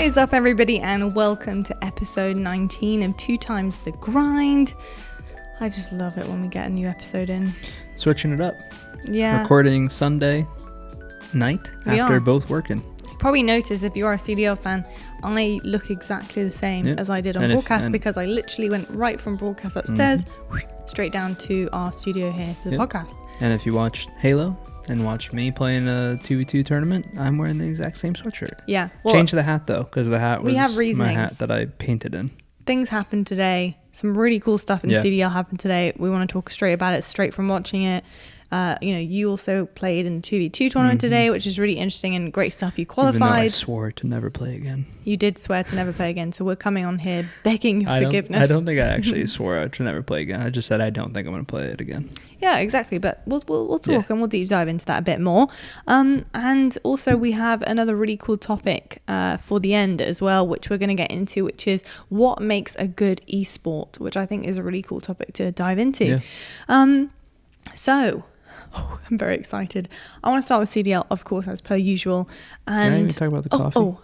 is up, everybody, and welcome to episode 19 of 2xTheGrind. I just love it when we get a new episode in. Switching it up. Yeah. Recording Sunday night after both working. You probably noticed, if you are a CDL fan, I look exactly the same as I did on broadcast, because I literally went right from broadcast upstairs straight down to our studio here for the podcast. And if you watch Halo and watch me playing a 2v2 tournament, I'm wearing the exact same sweatshirt. Yeah. Well, change the hat though, because the hat was my hat that I painted in. Things happened today. Some really cool stuff in CDL happened today. We want to talk straight about it, straight from watching it. You also played in the 2v2 tournament today, which is really interesting and great stuff. You qualified. Even though I swore to never play again. You did swear to never play again, so we're coming on here begging your forgiveness. I don't think I actually swore to never play again. I just said I don't think I'm going to play it again. Yeah, exactly. But we'll talk and we'll deep dive into that a bit more. And also we have another really cool topic for the end as well, which we're going to get into, which is what makes a good esport, which I think is a really cool topic to dive into. Yeah. I'm very excited. I want to start with CDL, of course, as per usual. And can I even talk about the coffee?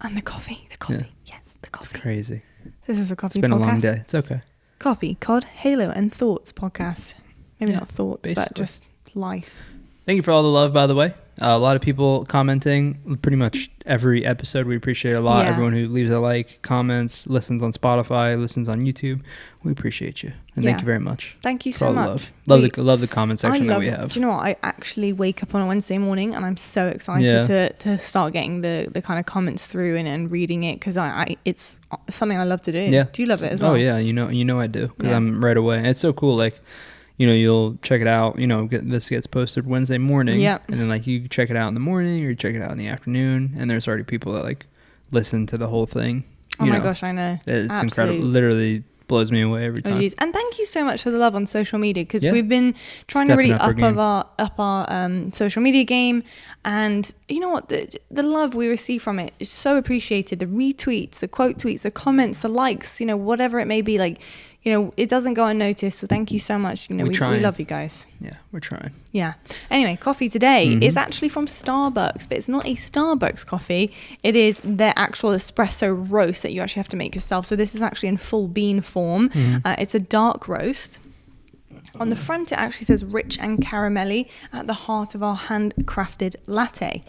And the coffee. The coffee. Yeah. Yes, the coffee. It's crazy. This is a coffee podcast. It's been a long day. It's okay. Coffee, COD, Halo, and Thoughts podcast. Maybe not thoughts, basically. But just life. Thank you for all the love, by the way. A lot of people commenting pretty much every episode. We appreciate it a lot. Everyone who leaves a like, comments, listens on Spotify, listens on YouTube. We appreciate you. And thank you very much. Thank you so much. Love the comment section that we have. Do you know what? I actually wake up on a Wednesday morning and I'm so excited to start getting the kind of comments through and reading it, because it's something I love to do. Yeah. Do you love it as well? Oh, yeah. You know I do, because I'm right away. And it's so cool. Like, you'll check it out, this gets posted Wednesday morning. Yeah. And then you check it out in the morning or you check it out in the afternoon. And there's already people that listen to the whole thing. Oh my gosh, I know. It's incredible. Literally blows me away every time. And thank you so much for the love on social media, because we've been trying to really up our social media game. And you know what? The love we receive from it is so appreciated. The retweets, the quote tweets, the comments, the likes, whatever it may be, it doesn't go unnoticed. So thank you so much. We love you guys. Yeah, we're trying. Yeah. Anyway, coffee today is actually from Starbucks, but it's not a Starbucks coffee. It is their actual espresso roast that you actually have to make yourself. So this is actually in full bean form. It's a dark roast. On the front, it actually says rich and caramelly, at the heart of our handcrafted latte.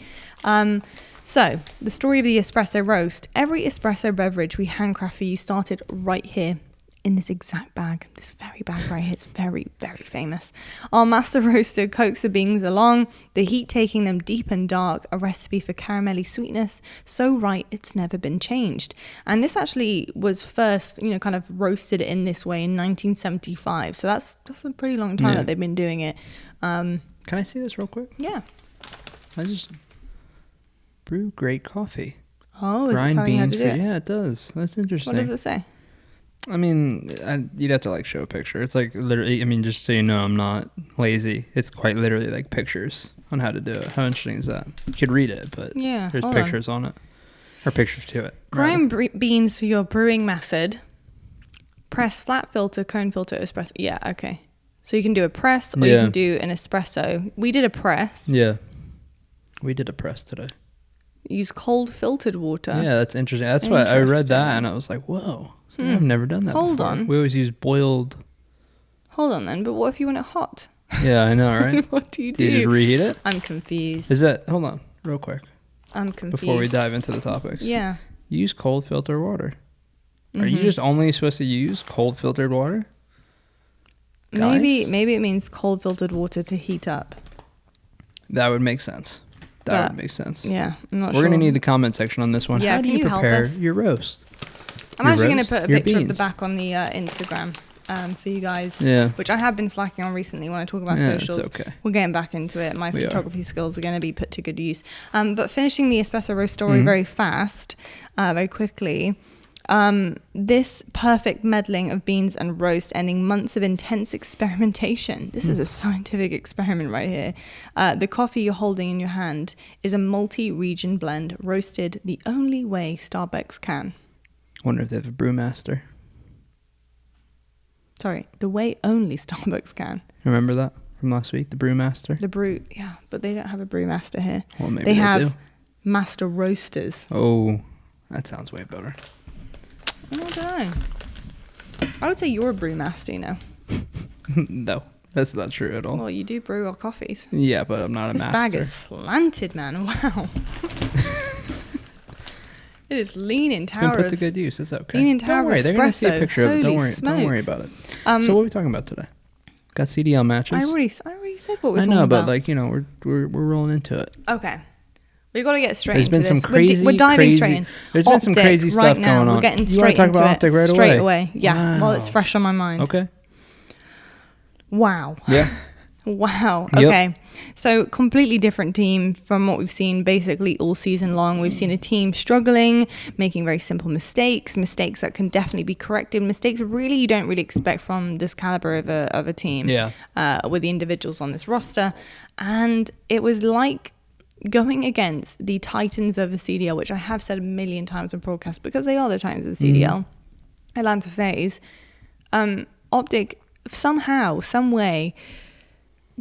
So the story of the espresso roast. Every espresso beverage we handcraft for you started right here, in this exact bag, this very bag right here. It's very, very famous. Our master roaster coax the beans along, the heat taking them deep and dark, a recipe for caramelly sweetness, so right it's never been changed. And this actually was first, kind of roasted in this way in 1975. So that's a pretty long time that they've been doing it. Can I see this real quick? Yeah. I just brew great coffee. Oh, is it telling you how to do it? Yeah, it does. That's interesting. What does it say? I mean, you'd have to show a picture. It's literally, just so you know, I'm not lazy. It's quite literally pictures on how to do it. How interesting is that? You could read it, but there's pictures on it. Or pictures to it. Grind beans for your brewing method. Press, flat filter, cone filter, espresso. Yeah, okay. So you can do a press or you can do an espresso. We did a press. Yeah. We did a press today. Use cold filtered water. Yeah, that's interesting. That's why I read that and I was like, whoa. I've never done that before. Hold on. We always use boiled. Hold on then, but what if you want it hot? Yeah, I know, right? What do you do? Do you just reheat it? I'm confused. Hold on, real quick. I'm confused. Before we dive into the topics. Yeah. Use cold filtered water. Are you just only supposed to use cold filtered water? Guys? Maybe it means cold filtered water to heat up. That would make sense. That would make sense. Yeah, I'm not We're sure. going to need the comment section on this one. Yeah, how do you prepare your roast? I'm actually going to put a picture of the back on the Instagram for you guys, which I have been slacking on recently when I talk about socials. It's okay. We're getting back into it. My photography skills are going to be put to good use. But finishing the espresso roast story very fast, very quickly. This perfect melding of beans and roast, ending months of intense experimentation. This is a scientific experiment right here. The coffee you're holding in your hand is a multi-region blend, roasted the only way Starbucks can. Wonder if they have a brewmaster. Sorry, the way only Starbucks can. Remember that from last week? The brewmaster? The brew, but they don't have a brewmaster here. Well, maybe they have master roasters. Oh, That sounds way better. I don't know. I would say you're a brew master, you know. No, that's not true at all. Well, you do brew our coffees. Yeah, but I'm not a master. This bag is slanted, man. Wow. It is leaning tower. It's been put to good use. It's okay. Leaning tower. Don't worry. They're gonna see a picture of it. Don't worry. Smokes. Don't worry about it. So what are we talking about today? Got CDL matches. I already said what we're talking about. I know, but like, you know, we're rolling into it. Okay. We've got to get straight into this. Some crazy, we're diving crazy, straight in. There's been some crazy stuff going on. We're getting straight into OpTic it. Straight away. Yeah. Wow. Well, it's fresh on my mind. Okay. Wow. Yeah. Wow. Yep. Okay. So completely different team from what we've seen basically all season long. We've seen a team struggling, making very simple mistakes that can definitely be corrected. Mistakes really you don't really expect from this caliber of a team. Yeah. With the individuals on this roster. And it was like going against the Titans of the CDL, which I have said a million times on broadcast because they are the Titans of the CDL. Atlanta FaZe. OpTic somehow, some way,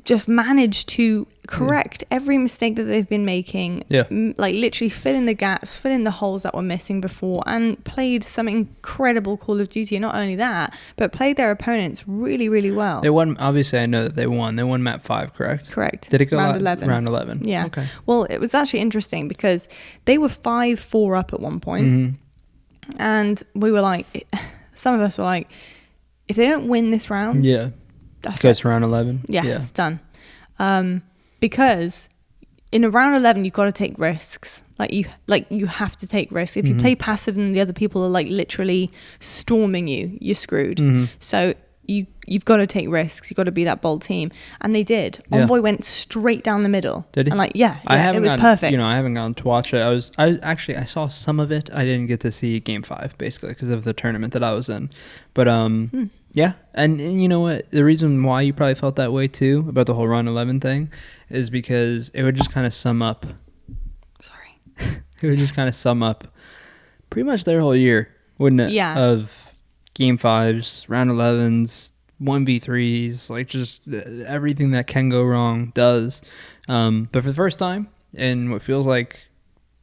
just managed to correct every mistake that they've been making. Yeah. Like literally fill in the gaps, fill in the holes that were missing before, and played some incredible Call of Duty. And not only that, but played their opponents really, really well. They won. Obviously, I know that they won. They won map 5, correct? Correct. Did it go round 11? Round 11. Yeah. Okay. Well, it was actually interesting because they were 5-4 up at one point. And we were like, some of us were like, if they don't win this round, that's goes round 11. Yeah, it's done. Because in a round 11, you've got to take risks. You have to take risks. If you play passive and the other people are like literally storming you, you're screwed. So you've got to take risks. You've got to be that bold team, and they did. Envoy went straight down the middle. Did he? And it was perfect. I haven't gone to watch it. I saw some of it. I didn't get to see game 5 basically because of the tournament that I was in. But yeah, and you know what? The reason why you probably felt that way too about the whole round 11 thing is because it would just kind of sum up. Sorry, it would just kind of sum up pretty much their whole year, wouldn't it? Yeah. Of game 5s, round 11s, 1v3s, like just everything that can go wrong does. But for the first time in what feels like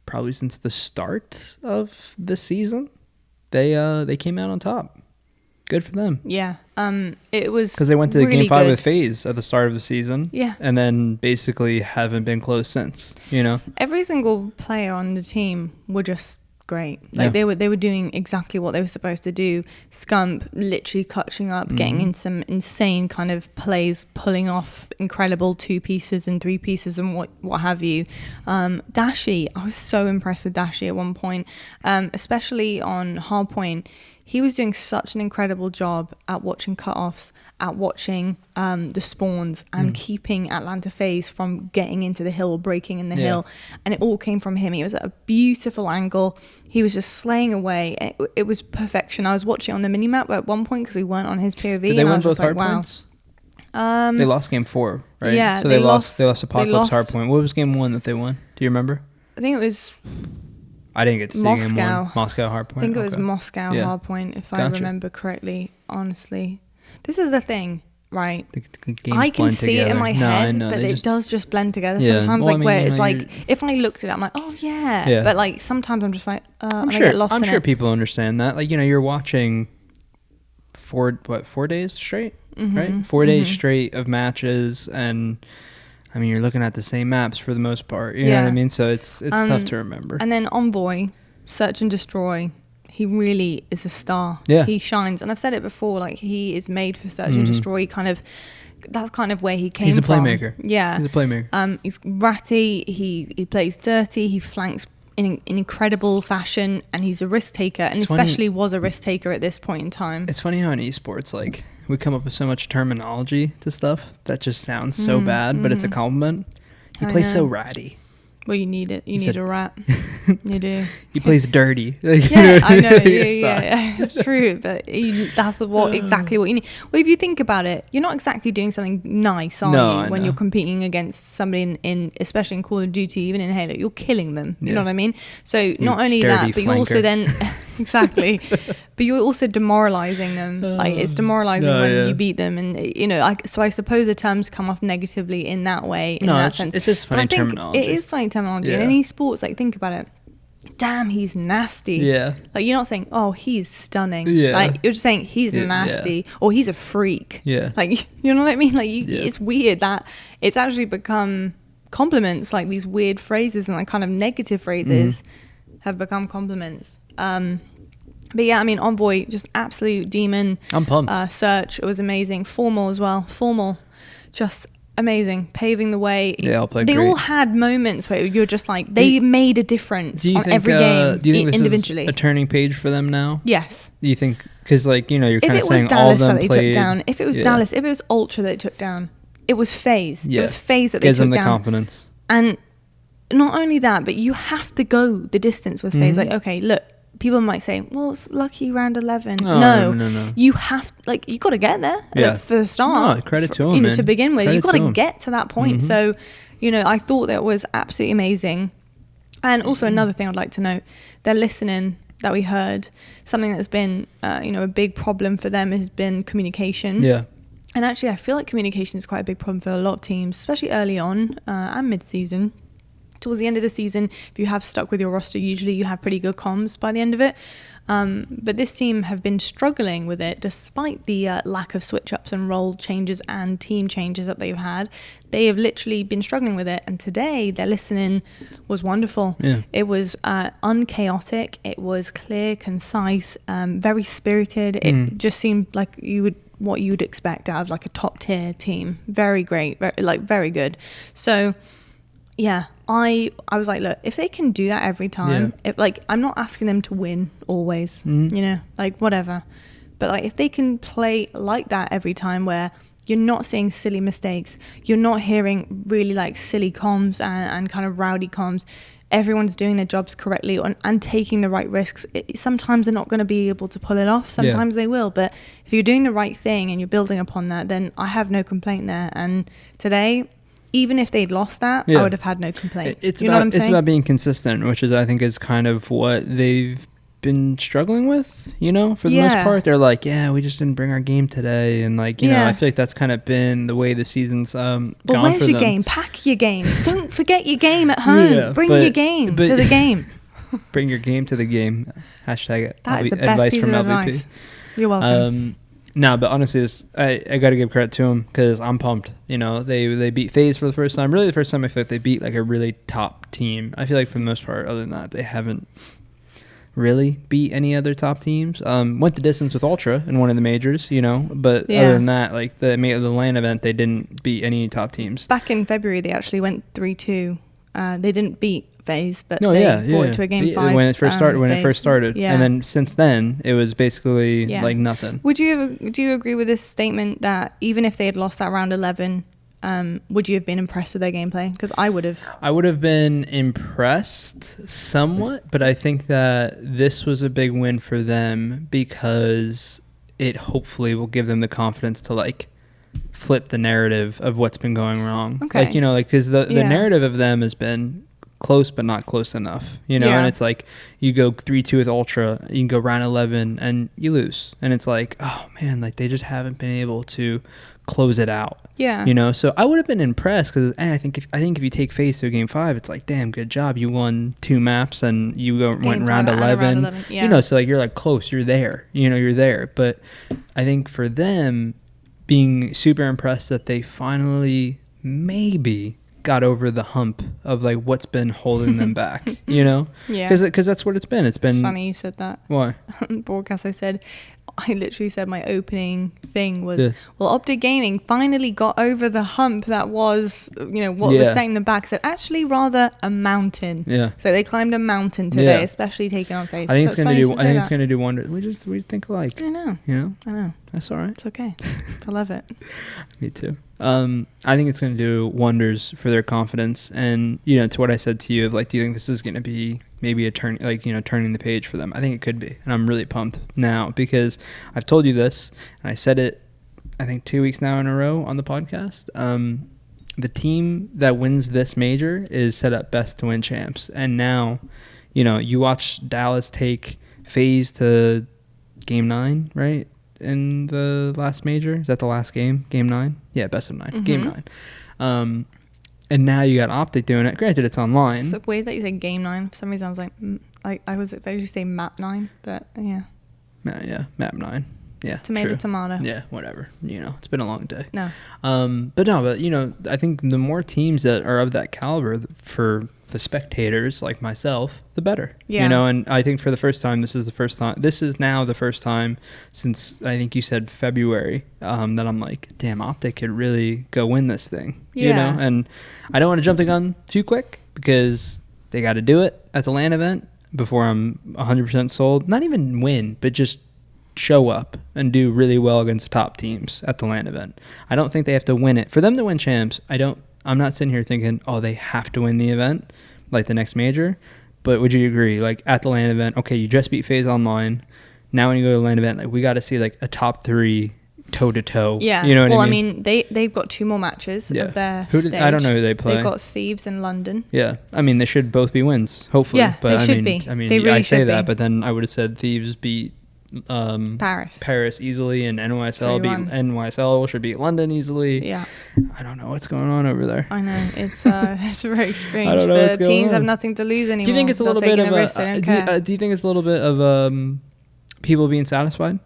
probably since the start of the season, they came out on top. Good for them. Yeah. It was because they went to really game 5 good. with FaZe at the start of the season. Yeah. And then basically haven't been close since, you know? Every single player on the team were just great. They were doing exactly what they were supposed to do. Scump literally clutching up, getting in some insane kind of plays, pulling off incredible 2 pieces and 3 pieces and what have you. Dashi, I was so impressed with Dashi at one point, especially on hardpoint. He was doing such an incredible job at watching cutoffs, at watching the spawns, and keeping Atlanta FaZe from getting into the hill or breaking in the hill. And it all came from him. He was at a beautiful angle. He was just slaying away. It was perfection. I was watching on the minimap at one point because we weren't on his POV. Did they win both hard points? They lost game 4, right? Yeah. So they lost Apocalypse hardpoint. What was game 1 that they won? Do you remember? I think it was... I didn't get to see game 1. Moscow hardpoint. I think it was Moscow hardpoint, if I remember correctly, honestly. This is the thing, right? I can see it in my head, but it does just blend together. Sometimes, where it's like, if I looked at it, I'm like, oh, yeah. But, like, sometimes I'm just like, I get lost in it. I'm sure people understand that. Like, you know, you're watching 4 days straight, right? 4 days straight of matches, and... I mean, you're looking at the same maps for the most part. You know what I mean? So it's tough to remember. And then Envoy, Search and Destroy, he really is a star. Yeah. He shines. And I've said it before, like, he is made for Search and Destroy. That's kind of where he came from. He's a playmaker. Yeah. He's a playmaker. He's ratty. He plays dirty. He flanks in incredible fashion. And he's a risk taker. And especially was a risk taker at this point in time. It's funny how in esports, like... we come up with so much terminology to stuff that just sounds so bad, but it's a compliment. He plays so ratty. Well, you need it. You need a rat. You do. He plays dirty. Yeah, I know. Yeah. It's true, but that's exactly what you need. Well, if you think about it, you're not exactly doing something nice, are you? When you're competing against somebody in, especially in Call of Duty, even in Halo, you're killing them. You know what I mean? So not only that, but you also then exactly, but you're also demoralizing them. Like it's demoralizing when you beat them, and you know. So I suppose the terms come off negatively in that way. In that sense, it's just funny terminology. It is funny terminology, and in esports, like think about it. damn, he's nasty. Yeah. Like, you're not saying, oh, he's stunning. Yeah. Like, you're just saying he's nasty or he's a freak. Yeah. Like, you know what I mean? Like, it's weird that it's actually become compliments. Like, these weird phrases and like kind of negative phrases have become compliments. But yeah, I mean, Envoy, just absolute demon. I'm pumped. Search, it was amazing. Formal as well. Formal, just amazing, paving the way. They all played They great. all had moments where you're just like, they made a difference on every game. Do you think individually? This is a turning page for them now? Yes. Do you think, because like, you know, you're kind of saying Dallas all of them that they played. took down, if it was Dallas, if it was Ultra that they took down, it was FaZe. Yeah. It was FaZe that they Gives took them the down. confidence. And not only that, but you have to go the distance with FaZe. Like, okay, look, people might say, well, it's lucky round 11. No. You have, like, you got to get there for the start. No, credit to them, to begin with. You got to them. get to that point. So, you know, I thought that was absolutely amazing. And also another thing I'd like to note, their listening that we heard, something that's been, you know, a big problem for them has been communication. Yeah. And actually, I feel like communication is quite a big problem for a lot of teams, especially early on and mid-season. Towards the end of the season, if you have stuck with your roster, usually you have pretty good comms by the end of it. But this team have been struggling with it despite the lack of switch-ups and role changes and team changes that they've had. They have literally been struggling with it. And today, their listening was wonderful. Yeah. It was unchaotic. It was clear, concise, very spirited. It just seemed like what you would expect out of like a top-tier team. Very great, very good. So, yeah, I was like, look, if they can do that every time, I'm not asking them to win always, you know, like whatever. But like if they can play like that every time where you're not seeing silly mistakes, you're not hearing really like silly comms and kind of rowdy comms, everyone's doing their jobs correctly and taking the right risks. Sometimes they're not going to be able to pull it off. Sometimes they will. But if you're doing the right thing and you're building upon that, then I have no complaint there. And today, even if they'd lost that, I would have had no complaint. It's about being consistent, which is, I think, is kind of what they've been struggling with, you know, for the most part. They're like, we just didn't bring our game today. And like, you know, I feel like that's kind of been the way the season's gone for them. Where's your game? Pack your game. Don't forget your game at home. Bring your game to the game. Bring your game to the game. Hashtag it. That is the best piece of advice. You're welcome. No, but honestly, I got to give credit to them because I'm pumped. You know, they beat FaZe for the first time. Really, the first time I feel like they beat like a really top team. I feel like for the most part, other than that, they haven't really beat any other top teams. Went the distance with Ultra in one of the majors, you know, but other than that, like the LAN event, they didn't beat any top teams. Back in February, they actually went 3-2. They didn't beat FaZe, but they brought it to a game 5 when it first started. Yeah. And then since then it was basically like nothing. Do you agree with this statement that even if they had lost that round 11, would you have been impressed with their gameplay? Because I would have been impressed somewhat, but I think that this was a big win for them because it hopefully will give them the confidence to like flip the narrative of what's been going wrong. Okay. Like, you know, like because the narrative of them has been close but not close enough, you know. And it's like you go 3-2 with Ultra, you can go round 11 and you lose, and it's like, oh man, like they just haven't been able to close it out, you know. So I would have been impressed because I think if you take FaZe to game 5, it's like, damn, good job, you won 2 maps and you went round 11, you know. So like you're like close, you're there, you know, you're there. But I think for them, being super impressed that they finally maybe got over the hump of like what's been holding them back, you know? Because that's what it's been. It's funny you said that. Why? On broadcast, I literally said my opening thing was, well, OpTic Gaming finally got over the hump that was, you know, what was setting them back. So actually rather a mountain. Yeah. So they climbed a mountain today, especially taking on FaZe. I think it's going to do wonders. We think alike. I know. You know? I know. That's all right. It's okay. I love it. Me too. I think it's going to do wonders for their confidence. And, you know, to what I said to you of like, do you think this is going to be maybe a turn, like, you know, turning the page for them? I think it could be. And I'm really pumped now because I've told you this and I said it, I think 2 weeks now in a row on the podcast. The team that wins this major is set up best to win champs. And now, you know, you watch Dallas take FaZe to game 9, right? In the last major. Is that the last game? Game 9? Yeah, best of 9. Mm-hmm. Game 9. And now you got OpTic doing it. Granted, it's online. It's weird that you said game 9. For some reason, I was like, I was supposed to say map 9, but yeah. Yeah, map 9. Yeah. Tomato. Yeah, whatever. It's been a long day. No. But I think the more teams that are of that caliber for the spectators like myself, the better. Yeah. And I think for the first time, this is now the first time since I think you said February, that I'm like, damn, OpTic could really go win this thing. Yeah. And I don't want to jump the gun too quick because they got to do it at the LAN event before I'm 100% sold. Not even win, but just show up and do really well against the top teams at the LAN event. I don't think they have to win it. For them to win champs, I'm not sitting here thinking, oh, they have to win the event, like the next major. But would you agree, like at the LAN event, okay, you just beat FaZe Online. Now when you go to the LAN event, like we got to see like a top 3 toe-to-toe. Yeah. You know what I mean? Well, I mean, they've got 2 more matches of their stage. I don't know who they play. They've got Thieves in London. Yeah. I mean, they should both be wins, hopefully. Yeah, but they should be. I mean, they really I say should that, be. but then I would have said Thieves beat Paris easily, and NYSL should beat London easily. Yeah. I don't know what's going on over there. I know it's very strange. I don't know the teams have nothing to lose anymore. Do you think it's a little bit of do you think it's a little bit of people being satisfied?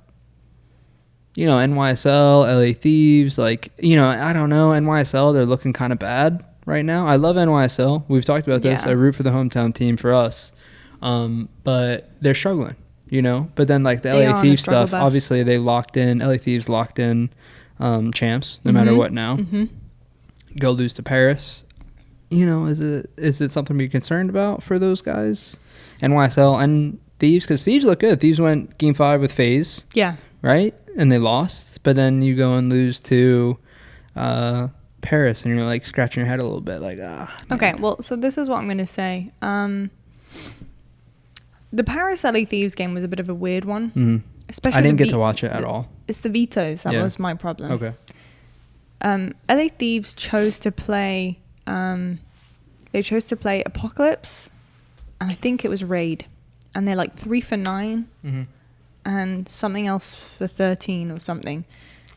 NYSL, LA Thieves, like, I don't know, NYSL, they're looking kind of bad right now. I love NYSL. We've talked about this. I root for the hometown team for us. But they're struggling. But then like the LA Thieves stuff, obviously LA Thieves locked in champs no matter what now. Mm-hmm. Go lose to Paris. Is it something to be concerned about for those guys? NYSL and Thieves, because Thieves look good. Thieves went game 5 with FaZe. Yeah. Right? And they lost, but then you go and lose to Paris and you're like scratching your head a little bit like, Okay, well, so this is what I'm going to say. The Paris LA Thieves game was a bit of a weird one. Mm-hmm. Especially I didn't get to watch it at all. It's the vetoes that was my problem. Okay. LA Thieves chose to play Apocalypse, and I think it was Raid, and they're like 3 for 9, mm-hmm. and something else for 13 or something.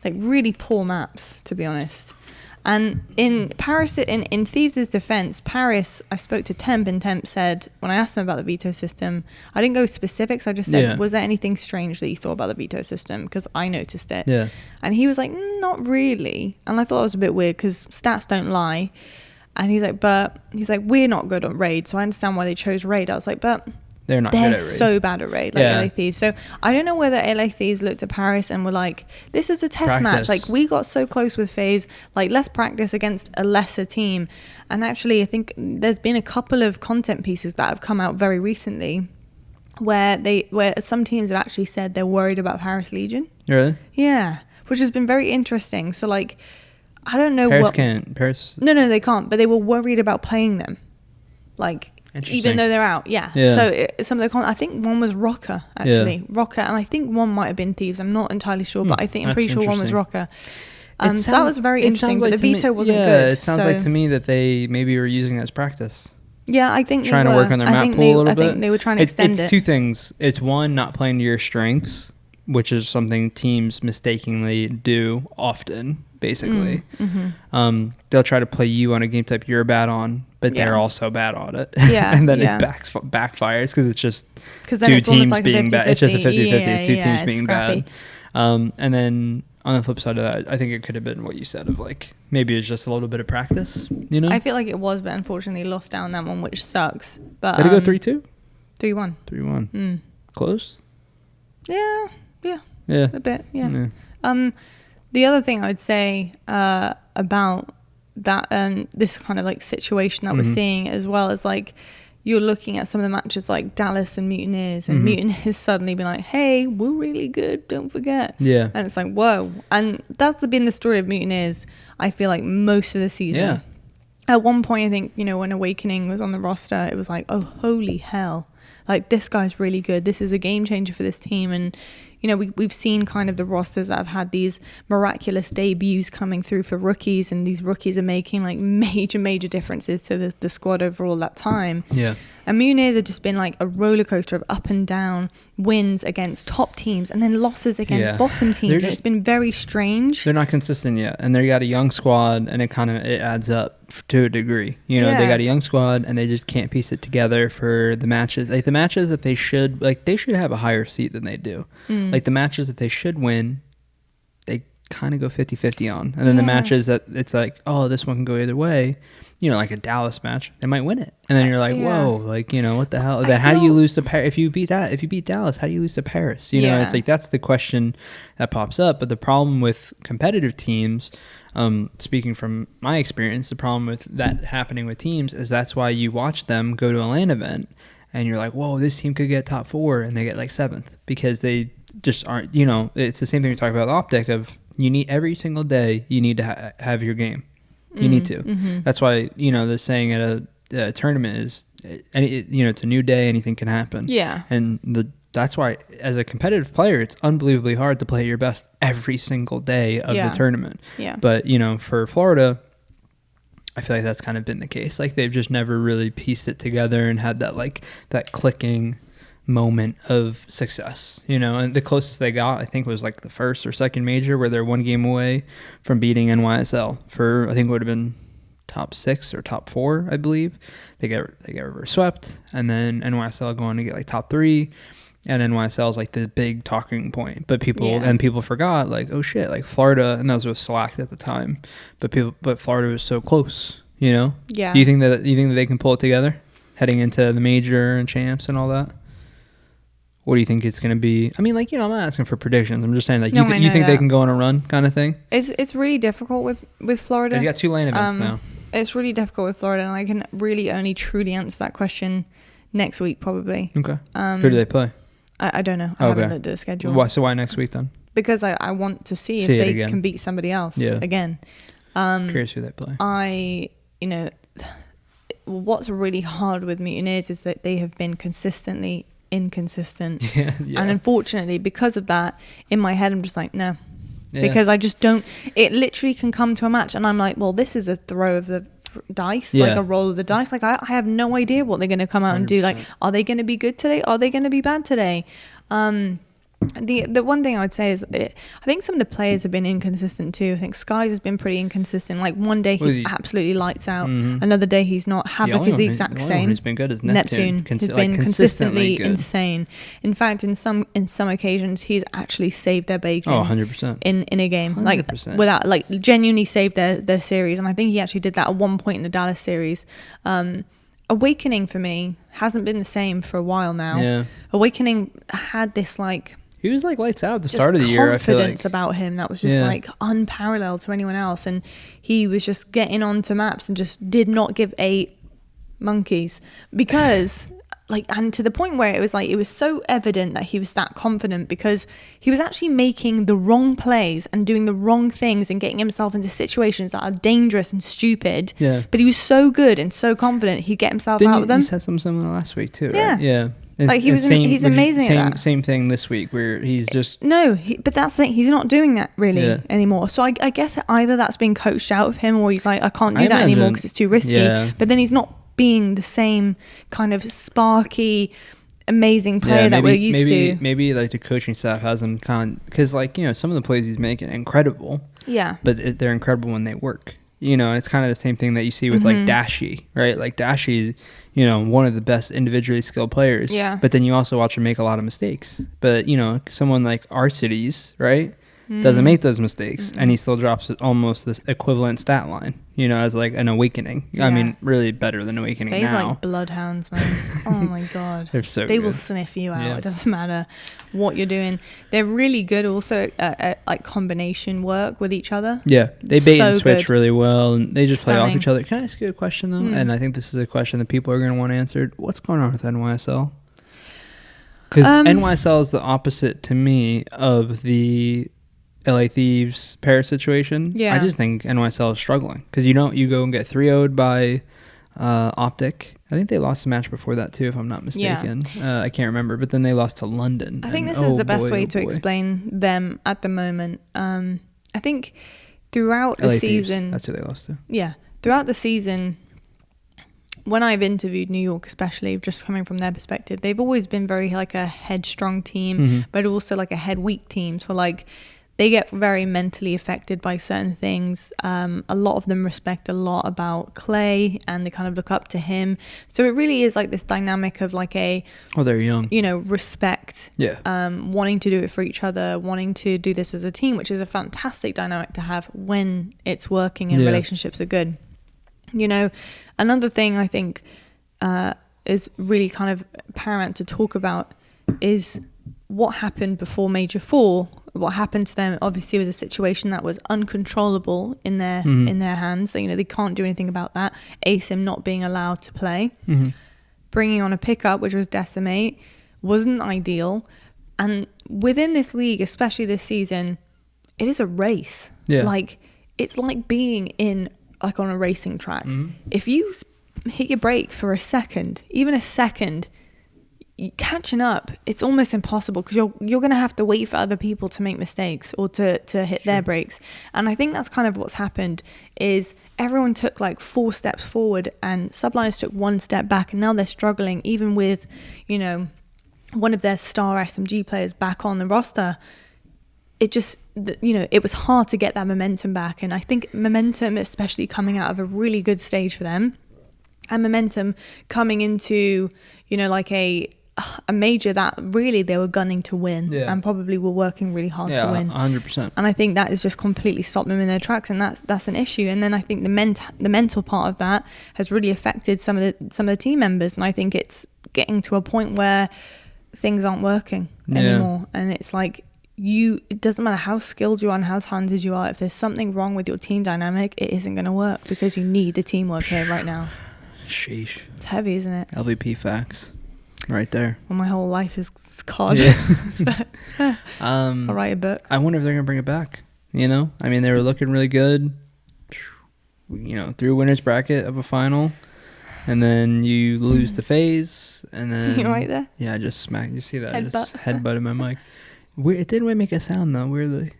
Like really poor maps, to be honest. And in Paris, in Thieves' defense, Paris, I spoke to Temp, and Temp said, when I asked him about the veto system, I didn't go specifics. I just said, was there anything strange that you thought about the veto system? Because I noticed it. Yeah. And he was like, not really. And I thought it was a bit weird because stats don't lie. And he's like, we're not good at Raid. So I understand why they chose Raid. I was like, but they're not good at Raid. So bad at Raid, like LA Thieves. So I don't know whether LA Thieves looked at Paris and were like, this is a test match. Like, we got so close with FaZe. Like, let's practice against a lesser team. And actually, I think there's been a couple of content pieces that have come out very recently where some teams have actually said they're worried about Paris Legion. Really? Yeah. Which has been very interesting. So, like, I don't know Paris. No, they can't. But they were worried about playing them. Like, even though they're out, So some of the I think one was Rocker, actually. Rocker, and I think one might have been Thieves. I'm not entirely sure, but I'm pretty sure one was Rocker. So that was very interesting, but the veto wasn't good. Yeah, it sounds like to me that they maybe were using it as practice. Yeah, I think trying to work on their map pool a little bit. I think they were trying to extend it. It's 2 things. It's one, not playing to your strengths, which is something teams mistakenly do often, basically. Mm-hmm. They'll try to play you on a game type you're bad on, but they're also bad on it. Yeah. And then it backfires because it's just 2 teams like being bad. It's just a 50-50. It's 2 teams being scrappy. bad. And then on the flip side of that, I think it could have been what you said of like, maybe it's just a little bit of practice, I feel like it was, but unfortunately lost down that one, which sucks. But did it go 3-2? 3-1. 3-1. Close? Yeah. A bit, yeah. The other thing I would say about that this kind of like situation that we're seeing, as well as like you're looking at some of the matches like Dallas and Mutineers, and Mutineers suddenly been like, hey, we're really good, don't forget. Yeah. And it's like, whoa. And that's been the story of Mutineers, I feel like, most of the season. Yeah. At one point, I think, when Awakening was on the roster, it was like, oh, holy hell. Like, this guy's really good. This is a game changer for this team. And, we've seen kind of the rosters that have had these miraculous debuts coming through for rookies, and these rookies are making like major differences to the squad over all that time. Yeah. And Mutineers have just been like a roller coaster of up and down wins against top teams and then losses against bottom teams. It's been very strange. They're not consistent yet, and they got a young squad, and it adds up. to a degree. They got a young squad and they just can't piece it together for the matches. Like the matches that they should have a higher seat than they do. Like the matches that they should win, they kind of go 50-50 on. And then the matches that it's like, oh, this one can go either way, like a Dallas match, they might win it. And then you're like, whoa, like, what the hell? How do you lose to Paris? If you beat Dallas, how do you lose to Paris? It's like, that's the question that pops up. But the problem with competitive teams, speaking from my experience, the problem with that happening with teams is that's why you watch them go to a LAN event and you're like, whoa, this team could get top 4 and they get like 7th because they just aren't, it's the same thing we talk about with OpTic of you need every single day you need to have your game. You need to. Mm-hmm. That's why, the saying at a tournament is, it's a new day, anything can happen. Yeah. And that's why, as a competitive player, it's unbelievably hard to play your best every single day of the tournament. Yeah. But, for Florida, I feel like that's kind of been the case. Like, they've just never really pieced it together and had that, like, that clicking moment of success, and the closest they got, I think, was like the first or second major where they're 1 game away from beating NYSL for, I think it would have been top 6 or top 4, I believe. They get reverse swept, and then NYSL going to get like top 3, and NYSL is like the big talking point. But people forgot, like, oh shit, like Florida, and that was slacked at the time, but Florida was so close, Yeah. Do you think that they can pull it together heading into the major and champs and all that? What do you think it's going to be? I mean, like, I'm not asking for predictions. I'm just saying, like, you think they can go on a run kind of thing? It's really difficult with Florida. They got 2 LAN events now. It's really difficult with Florida, and I can really only truly answer that question next week, probably. Okay. Who do they play? I don't know. I haven't looked at the schedule. So why next week then? Because I want to see if they can beat somebody else again. Curious who they play. What's really hard with Mutineers is that they have been consistently inconsistent, and unfortunately because of that, in my head I'm just like, no, because I just don't. It literally can come to a match and I'm like, well, this is a throw of the dice, like a roll of the dice. Like I have no idea what they're going to come out 100%. And do. Like, are they going to be good today? Are they going to be bad today? The one thing I would say is I think some of the players have been inconsistent too. I think Skies has been pretty inconsistent. Like one day he's absolutely lights out, another day he's not. Havoc is the exact same. Who's been good is Neptune has been consistently insane. In fact, in some occasions he's actually saved their bacon. 100% in a game, 100%. Like without, like, genuinely saved their series. And I think he actually did that at one point in the Dallas series. Awakening for me hasn't been the same for a while now. Yeah. Awakening had this like. He was like lights out at the start of the year. I feel like confidence about him that was just like unparalleled to anyone else, and he was just getting onto maps and just did not give a monkeys because like, and to the point where it was like, it was so evident that he was that confident because he was actually making the wrong plays and doing the wrong things and getting himself into situations that are dangerous and stupid. Yeah. But he was so good and so confident he'd get himself out of them. You said something similar last week too, right? Yeah. Like he's amazing at that. Same thing this week where he's just... No, but that's the thing. He's not doing that really anymore. So I guess either that's been coached out of him or he's like, I can't do that anymore because it's too risky. Yeah. But then he's not being the same kind of sparky, amazing player that we're used to. Maybe like the coaching staff hasn't because like, some of the plays he's making incredible. Yeah. But they're incredible when they work. It's kind of the same thing that you see with like Dashi, right? Like Dashi, one of the best individually skilled players. Yeah. But then you also watch him make a lot of mistakes. But, someone like Arcides, right? Doesn't make those mistakes. And he still drops almost this equivalent stat line, as like an Awakening. Yeah. I mean, really better than Awakening now. He's like bloodhounds, man. Oh my God. They will sniff you out. Yeah. It doesn't matter what you're doing. They're really good also at like combination work with each other. Yeah. They bait and switch really well, and they just play off each other. Can I ask you a question though? And I think this is a question that people are going to want answered. What's going on with NYSL? Because NYSL is the opposite to me of the LA Thieves Paris situation. Yeah. I just think NYSL is struggling because you go and get 3-0'd by OpTic. I think they lost a match before that too, if I'm not mistaken. Yeah. I can't remember, but then they lost to London. I think this is the best way to explain them at the moment. I think throughout the season, that's who they lost to. Yeah, throughout the season, when I've interviewed New York, especially just coming from their perspective, they've always been very like a headstrong team, but also like a head weak team. So like, they get very mentally affected by certain things. A lot of them respect a lot about Clay, and they kind of look up to him. So it really is like this dynamic of like they're young, respect. Yeah. Wanting to do it for each other, wanting to do this as a team, which is a fantastic dynamic to have when it's working and relationships are good. Another thing I think is really kind of paramount to talk about is what happened before Major 4. What happened to them obviously was a situation that was uncontrollable in their hands. So, they can't do anything about that. ASIM not being allowed to play. Bringing on a pickup, which was Decimate, wasn't ideal. And within this league, especially this season, it is a race. Yeah. Like, it's like being in, like, on a racing track. If you hit your brake for a second, even a second, catching up, it's almost impossible, because you're going to have to wait for other people to make mistakes or to hit their brakes. And I think that's kind of what's happened, is everyone took like 4 steps forward and Subliners took 1 step back, and now they're struggling even with one of their star SMG players back on the roster. It just, it was hard to get that momentum back. And I think momentum, especially coming out of a really good stage for them, and momentum coming into like a major that really they were gunning to win, and probably were working really hard to win. 100%. And I think that has just completely stopped them in their tracks, and that's an issue. And then I think the mental part of that has really affected some of the team members, and I think it's getting to a point where things aren't working anymore. And it's like, it doesn't matter how skilled you are and how talented you are, if there's something wrong with your team dynamic, it isn't going to work, because you need the teamwork here right now. Sheesh. It's heavy, isn't it? LVP facts. Right there. Well, my whole life is COD. I'll write a book. I wonder if they're going to bring it back. I mean, they were looking really good, through winner's bracket of a final, and then you lose the phase, and then... You right there? Yeah, I just smacked. You see that? Headbutt. I just headbutted my mic. It didn't really make a sound, though, weirdly.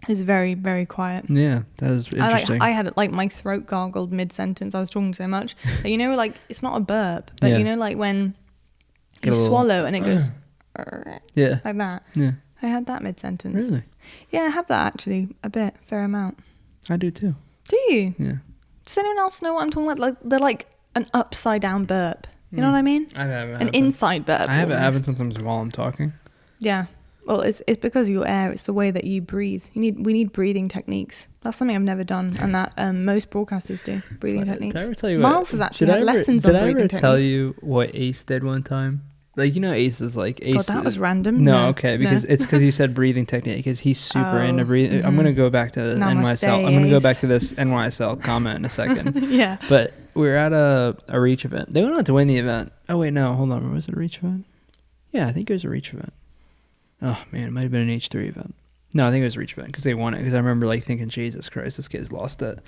It's very, very quiet. Yeah, that was interesting. I had like my throat gargled mid-sentence. I was talking so much. But, like, it's not a burp, but like when you swallow and it goes like that. Yeah. I had that mid-sentence. Really? Yeah, I have that actually a bit, fair amount. I do too. Do you? Yeah. Does anyone else know what I'm talking about? Like, they're like an upside down burp. You know what I mean? I have an inside burp. I have it happen sometimes while I'm talking. Yeah. Well, it's because of your air. It's the way that you breathe. We need breathing techniques. That's something I've never done, and that most broadcasters do. Breathing techniques. Did I ever tell you Miles has actually had lessons on breathing techniques. Did I ever tell you what Ace did one time? Like, Ace is like... Ace. God, that was random. No, okay, because it's because you said breathing technique, because he's super into breathing. Mm-hmm. I'm going to go back to this NYSL. I'm going to go back to this NYSL comment in a second. Yeah. But we were at a Reach event. They went on to win the event. Oh, wait, no, hold on. Was it a Reach event? Yeah, I think it was a Reach event. Oh, man, it might have been an H3 event. No, I think it was a Reach event, because they won it. Because I remember, thinking, Jesus Christ, this kid's lost it.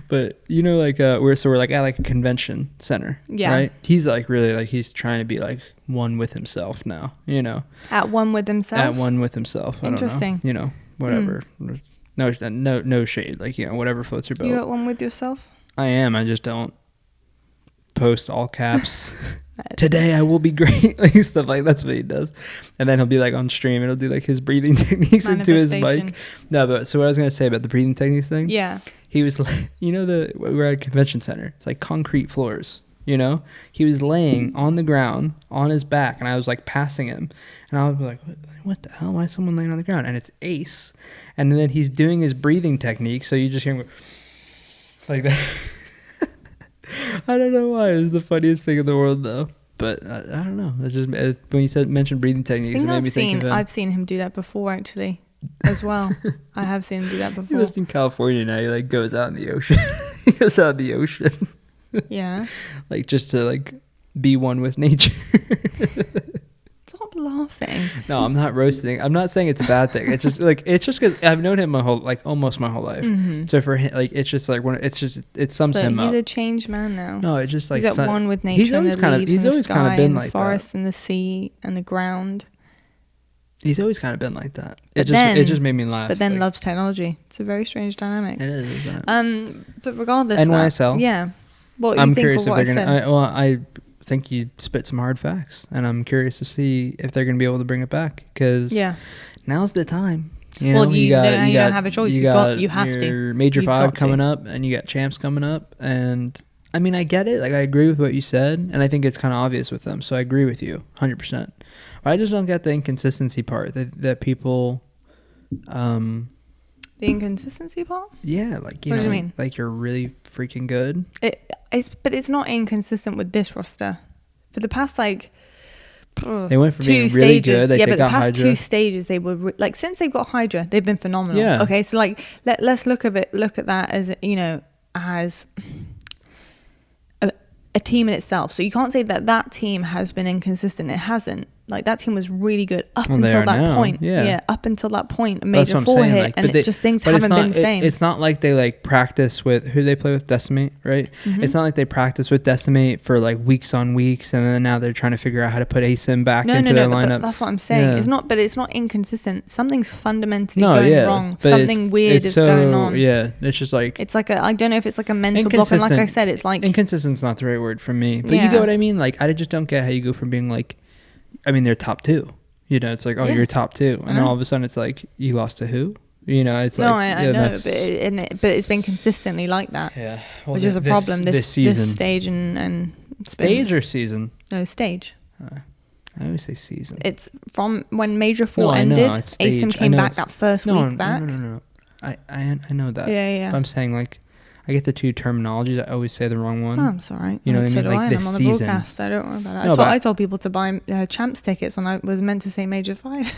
But, we're like at, a convention center, right? He's, really, he's trying to be, one with himself now, At one with himself? At one with himself. Interesting. I don't know. Whatever. No shade. Whatever floats your boat. You at one with yourself? I am. I just don't post all caps. Today I will be great, stuff that's what he does. And then he'll be on stream and he'll do his breathing techniques into his mic. No, but so what I was gonna say about the breathing techniques thing, he was we're at a convention center, it's concrete floors, he was laying on the ground on his back, and I was passing him, and I was like, what the hell, why is someone laying on the ground? And it's Ace, and then he's doing his breathing technique, so you just hear him go like that. I don't know why. It was the funniest thing in the world, though. But I don't know. It's just when you mentioned breathing techniques, it made me think of him. I've seen him do that before, actually, as well. I have seen him do that before. He lives in California now. He goes out in the ocean. He goes out in the ocean. Yeah. Just to be one with nature. Stop laughing. No, I'm not roasting. I'm not saying it's a bad thing. It's just because I've known him almost my whole life. Mm-hmm. So for him, it's just it sums him up. He's a changed man now. No, it's just he's at one with nature. He's always kind of been like that. The forest and the sea and the ground. He's always kind of been like that. It just made me laugh. But then loves technology. It's a very strange dynamic. It is, isn't it? But regardless, NYSL. Yeah. What I'm curious if they're gonna. think you spit some hard facts, and I'm curious to see if they're going to be able to bring it back, because now's the time. You don't have a choice. You have to. Major 5 coming up, and you got champs coming up, and I mean, I get it. Like, I agree with what you said, and I think it's kind of obvious with them. So I agree with you 100%. But I just don't get the inconsistency part that people. The inconsistency part? Yeah, like what do you mean? Like you're really freaking good. But it's not inconsistent with this roster. For the past they went from being really good. Like, but the past Hydra. 2 stages they were since they've got Hydra, they've been phenomenal. Yeah. Okay, so let's look at that as as a team in itself. So you can't say that team has been inconsistent. It hasn't. Like, that team was really good up until that point. Yeah, up until that point, a major 4 hit, and things haven't been the same. It's not like they practice with who they play with, Decimate, right? Mm-hmm. It's not like they practice with Decimate for weeks on weeks, and then now they're trying to figure out how to put ASIM back into their lineup. That's what I'm saying. Yeah. It's not inconsistent. Something's fundamentally going wrong. Something weird is going on. Yeah, it's just it's I don't know if it's a mental block, and like I said, it's inconsistent's not the right word for me. But you get what I mean? I just don't get how you go from being they're top 2. It's you're top 2, and then all of a sudden it's you lost to who? It's I know, but it's been consistently like that. Yeah, which is a problem this season. This stage and stage or season? No, stage. I always say season. It's from when Major 4 ended. ASIM came back that first week back. No. I know that. Yeah. But I'm saying I get the 2 terminologies. I always say the wrong one. Oh, I'm sorry. You know what I mean? I'm on the broadcast. I don't worry about it. I told people to buy champs tickets, and I was meant to say Major 5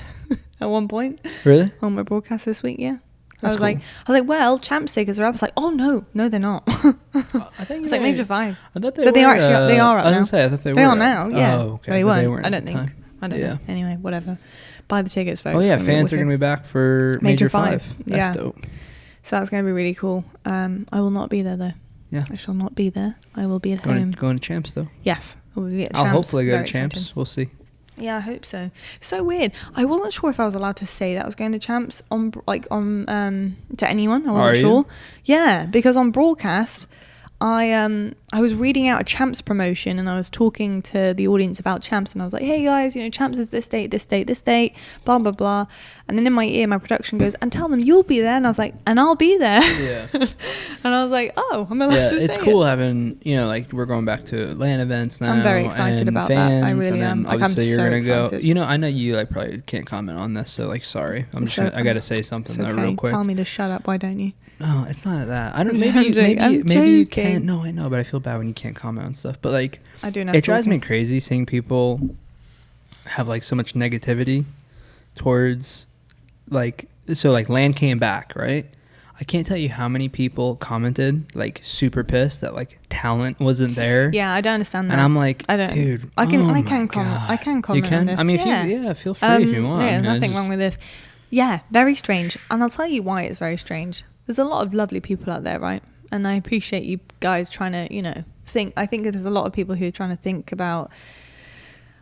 at one point. Really? On my broadcast this week, yeah. I was like, well, champs tickets are up. I was like, oh no, they're not. I think it's Major 5. I thought they are actually. They are up now. I was gonna say, I thought they were. They are now. Yeah. Oh, okay. They weren't. I don't think. I don't know. Anyway, whatever. Buy the tickets, folks. Oh yeah, fans are gonna be back for Major 5. That's dope. So that's gonna be really cool. I will not be there though. Yeah. I shall not be there. I will be at home. Going to champs though. Yes, I will be at champs. I'll hopefully go to champs. We'll see. Yeah, I hope so. So weird. I wasn't sure if I was allowed to say that I was going to champs on to anyone. I wasn't sure. Yeah, because on broadcast, I was reading out a champs promotion, and I was talking to the audience about champs, and I was like, hey guys, champs is this date, blah blah blah. And then in my ear, my production goes, and tell them you'll be there. And I was like, and I'll be there. Yeah. And I was like, oh, I'm allowed to say it. It's cool having, we're going back to LAN events now. I'm very excited about that. I really am. Obviously, you're going to go. I know you probably can't comment on this, so sorry. I got to say something though real quick. Tell me to shut up. Why don't you? No, it's not that. I don't. Maybe you can't. No, I know, but I feel bad when you can't comment on stuff. But I do know. It drives me crazy seeing people have so much negativity towards LAN came back, right? I can't tell you how many people commented super pissed that talent wasn't there. Yeah, I don't understand that. And I'm I don't, dude, I can comment you can? on this. I mean, feel free if you want. Yeah, there's nothing wrong with this. Yeah, very strange. And I'll tell you why it's very strange. There's a lot of lovely people out there, right? And I appreciate you guys trying to, think. I think there's a lot of people who are trying to think about,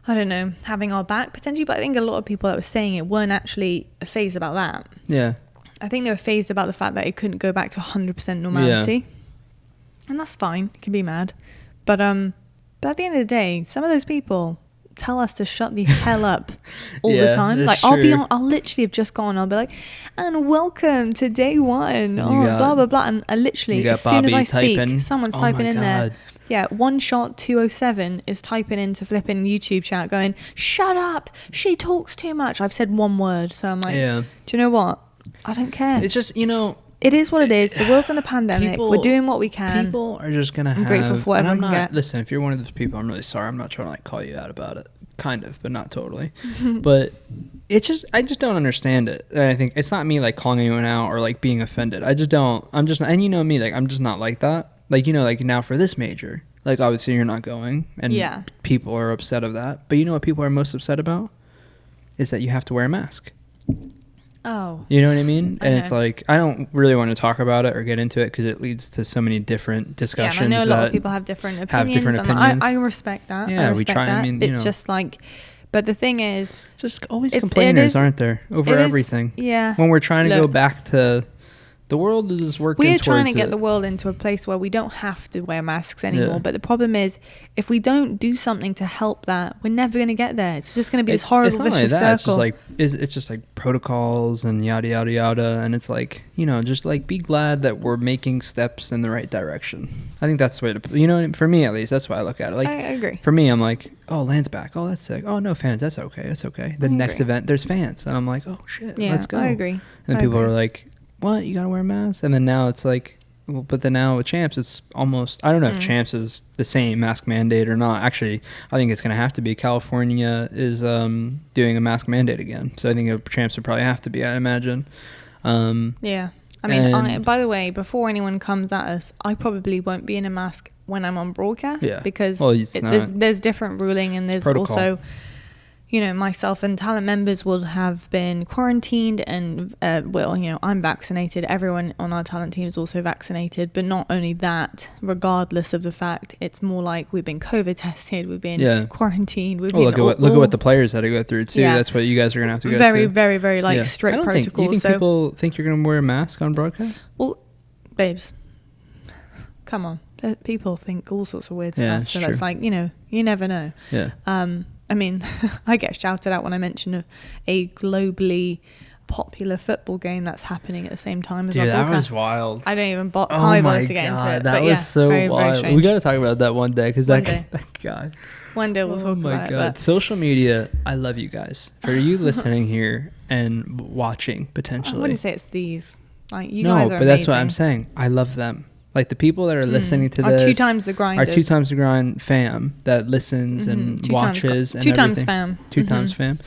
I don't know, having our back potentially. But I think a lot of people that were saying it weren't actually phased about that. Yeah. I think they were phased about the fact that it couldn't go back to 100% normality. Yeah. And that's fine. You can be mad. But at the end of the day, some of those people tell us to shut the hell up all the time. I'll literally have just gone, I'll be like, and welcome to day 1. Blah blah blah. And I literally, as soon as I speak, someone's typing in there. Yeah, One Shot 207 is typing into flipping YouTube chat going, shut up, she talks too much. I've said one word, so I'm like, do you know what? I don't care. It's just, it is what it is. The world's in a pandemic. We're doing what we can. People are just going to I'm grateful for whatever I can get. Listen, if you're one of those people, I'm really sorry. I'm not trying to call you out about it. Kind of, but not totally. But it's just, I just don't understand it. And I think it's not me calling anyone out or being offended. I just don't. I'm just, and me, I'm just not like that. Now for this major, obviously you're not going, and people are upset of that. But you know what people are most upset about? Is that you have to wear a mask. Oh. You know what I mean? And it's I don't really want to talk about it or get into it because it leads to so many different discussions. Yeah, and I know a lot of people have different opinions. I respect that. Yeah, we try. That. I mean, it's just but the thing is, just always complainers, aren't there, over everything? Yeah. When we're trying to go back to The world is working. We're trying to get the world into a place where we don't have to wear masks anymore. But the problem is, if we don't do something to help that, we're never going to get there. It's just going to be this horrible vicious circle. It's just like protocols and yada yada yada, and it's like, you know, just like be glad that we're making steps in the right direction. I think that's the way to, you know, for me at least, that's why I look at it. Like, I agree. For me, I'm like, oh, land's back. Oh, that's sick. Oh, no fans. That's okay. That's okay. The next event, there's fans, and I'm like, oh shit, let's go. I agree. And people are like, what? You gotta wear a mask? And then now it's like, well, but then now with champs, it's almost, I don't know if champs is the same mask mandate or not. Actually, I think it's gonna have to be. California is doing a mask mandate again, so I think champs would probably have to be, I imagine. Yeah. I mean, by the way, before anyone comes at us, I probably won't be in a mask when I'm on broadcast because there's different ruling, and there's protocol. Also, you know, myself and talent members will have been quarantined, and well, you know, I'm vaccinated. Everyone on our talent team is also vaccinated, but not only that, regardless of the fact, it's more like we've been COVID tested, we've been quarantined. Look at what the players had to go through too. Yeah. That's what you guys are gonna have to go through. Very, very like strict protocols. You think people think you're gonna wear a mask on broadcast? Well, babes, come on. People think all sorts of weird stuff, so it's like, you know, you never know. Yeah. I mean, I get shouted out when I mention a globally popular football game that's happening at the same time as our broadcast. That was wild. I don't even bother to get into it. That was so wild. Very we got to talk about that one day, because that guy. One day we'll talk about it. Oh my God. Social media, I love you guys. For you listening here and watching, potentially. I wouldn't say it's these. Like, you guys are amazing. That's what I'm saying. I love them. Like the people that are listening to this, our 2xTheGrind, our 2xTheGrind fam that listens and watches, and 2x fam, 2x fam.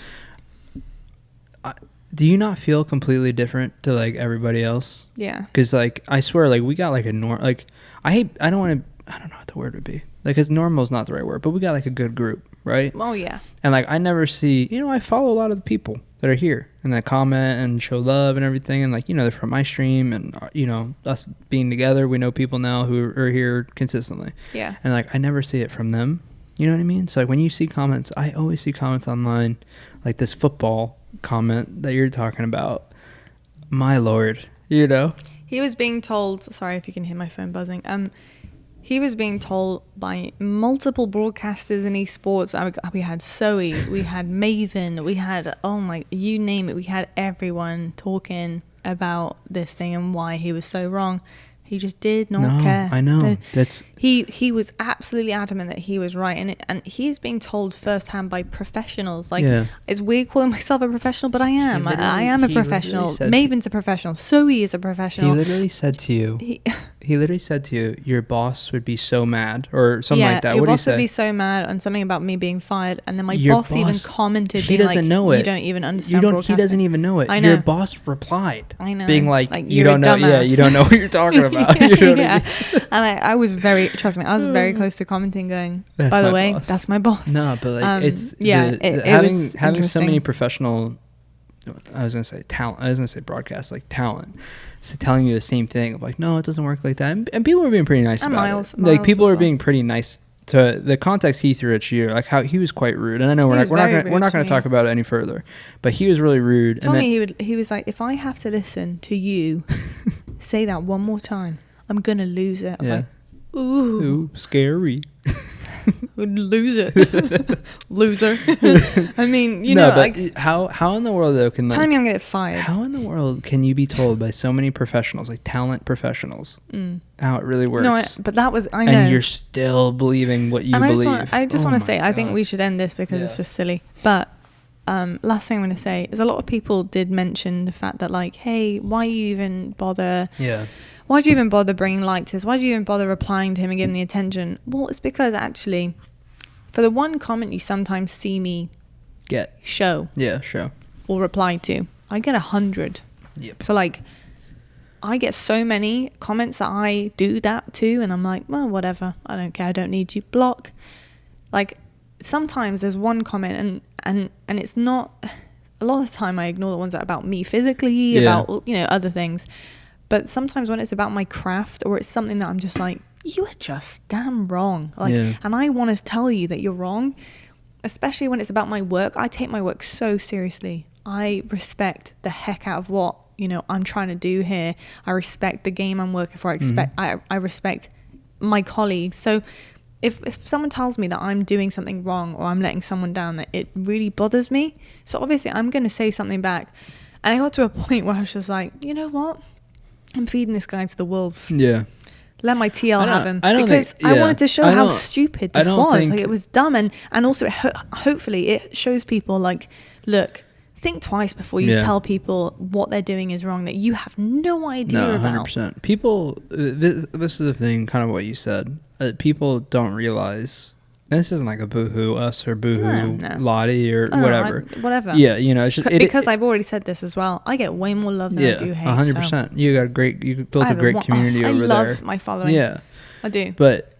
Do you not feel completely different to like everybody else? Yeah. Because like I swear, like we got like a like I don't know what the word would be. Like, because normal is not the right word, but we got like a good group, right? Oh yeah. And like I never see, you know, I follow a lot of the people that are here and that comment and show love and everything, and like, you know, they're from my stream, and you know, us being together, we know people now who are here consistently. Yeah. And like I never see it from them, you know what I mean? So like when you see comments, I always see comments online, like this football comment that you're talking about, my lord, you know. He was being told, sorry if you can hear my phone buzzing, he was being told by multiple broadcasters in esports. We had Zoe, we had Maven, we had, you name it. We had everyone talking about this thing and why he was so wrong. He just did not care. I know. He was absolutely adamant that he was right, and he's being told firsthand by professionals. Like, it's weird calling myself a professional, but I am. I am a professional. Maven's a professional. Zoe is a professional. He literally said to you, your boss would be so mad, or something like that. Your boss would be so mad, and something about me being fired, and then my boss even commented, he doesn't know it. You don't even understand broadcasting. He doesn't even know it. I know. Your boss replied. I know. Being like you don't know. Yeah, you don't know what you're talking about. You know what I mean? And I was very, trust me, I was very close to commenting, going, by the way, that's my boss. No, but like it's having so many professional, I was gonna say talent, I was gonna say broadcast, like talent, so telling you the same thing of like, no, it doesn't work like that, and people were being pretty nice about it. Like people were being pretty nice to the context he threw at you, like how he was quite rude, and I know we're not going to talk about it any further, but he was really rude. Told me he was like, if I have to listen to you say that one more time, I'm gonna lose it. I was like, ooh, scary. Would lose it. Loser. I mean, you know, but like, how in the world though can tell me I'm gonna get fired. How in the world can you be told by so many professionals, like talent professionals, how it really works? No, but that was, I know, and you're still believing what you believe. I just want to say, I think we should end this because it's just silly. But last thing I'm gonna say is, a lot of people did mention the fact that, like, hey, why you even bother? Yeah. Why do you even bother bringing light to this? Why do you even bother replying to him and giving the attention? Well, it's because actually, for the one comment you sometimes see me show or reply to, I get 100. Yep. So like, I get so many comments that I do that to, and I'm like, well, whatever. I don't care. I don't need you. Block. Like, sometimes there's one comment and it's not, a lot of the time I ignore the ones that are about me physically, about, you know, other things. But sometimes when it's about my craft, or it's something that I'm just like, you are just damn wrong. Like, and I want to tell you that you're wrong, especially when it's about my work. I take my work so seriously. I respect the heck out of what I'm trying to do here. I respect the game I'm working for. I respect my colleagues. So if someone tells me that I'm doing something wrong or I'm letting someone down, that it really bothers me. So obviously I'm going to say something back. And I got to a point where I was just like, you know what? I'm feeding this guy to the wolves. Yeah. Let my TL have him. I wanted to show how stupid this was. Like, it was dumb. And also hopefully it shows people, like, look, think twice before you tell people what they're doing is wrong, that you have no idea about. 100%. People, this is the thing, kind of what you said. People don't realize, and this isn't like a boohoo us or boohoo Lottie or whatever. Whatever. Yeah, it's just because I've already said this as well. I get way more love than I do hate. 100%. So. You built a great community over there. I love my following. Yeah, I do. But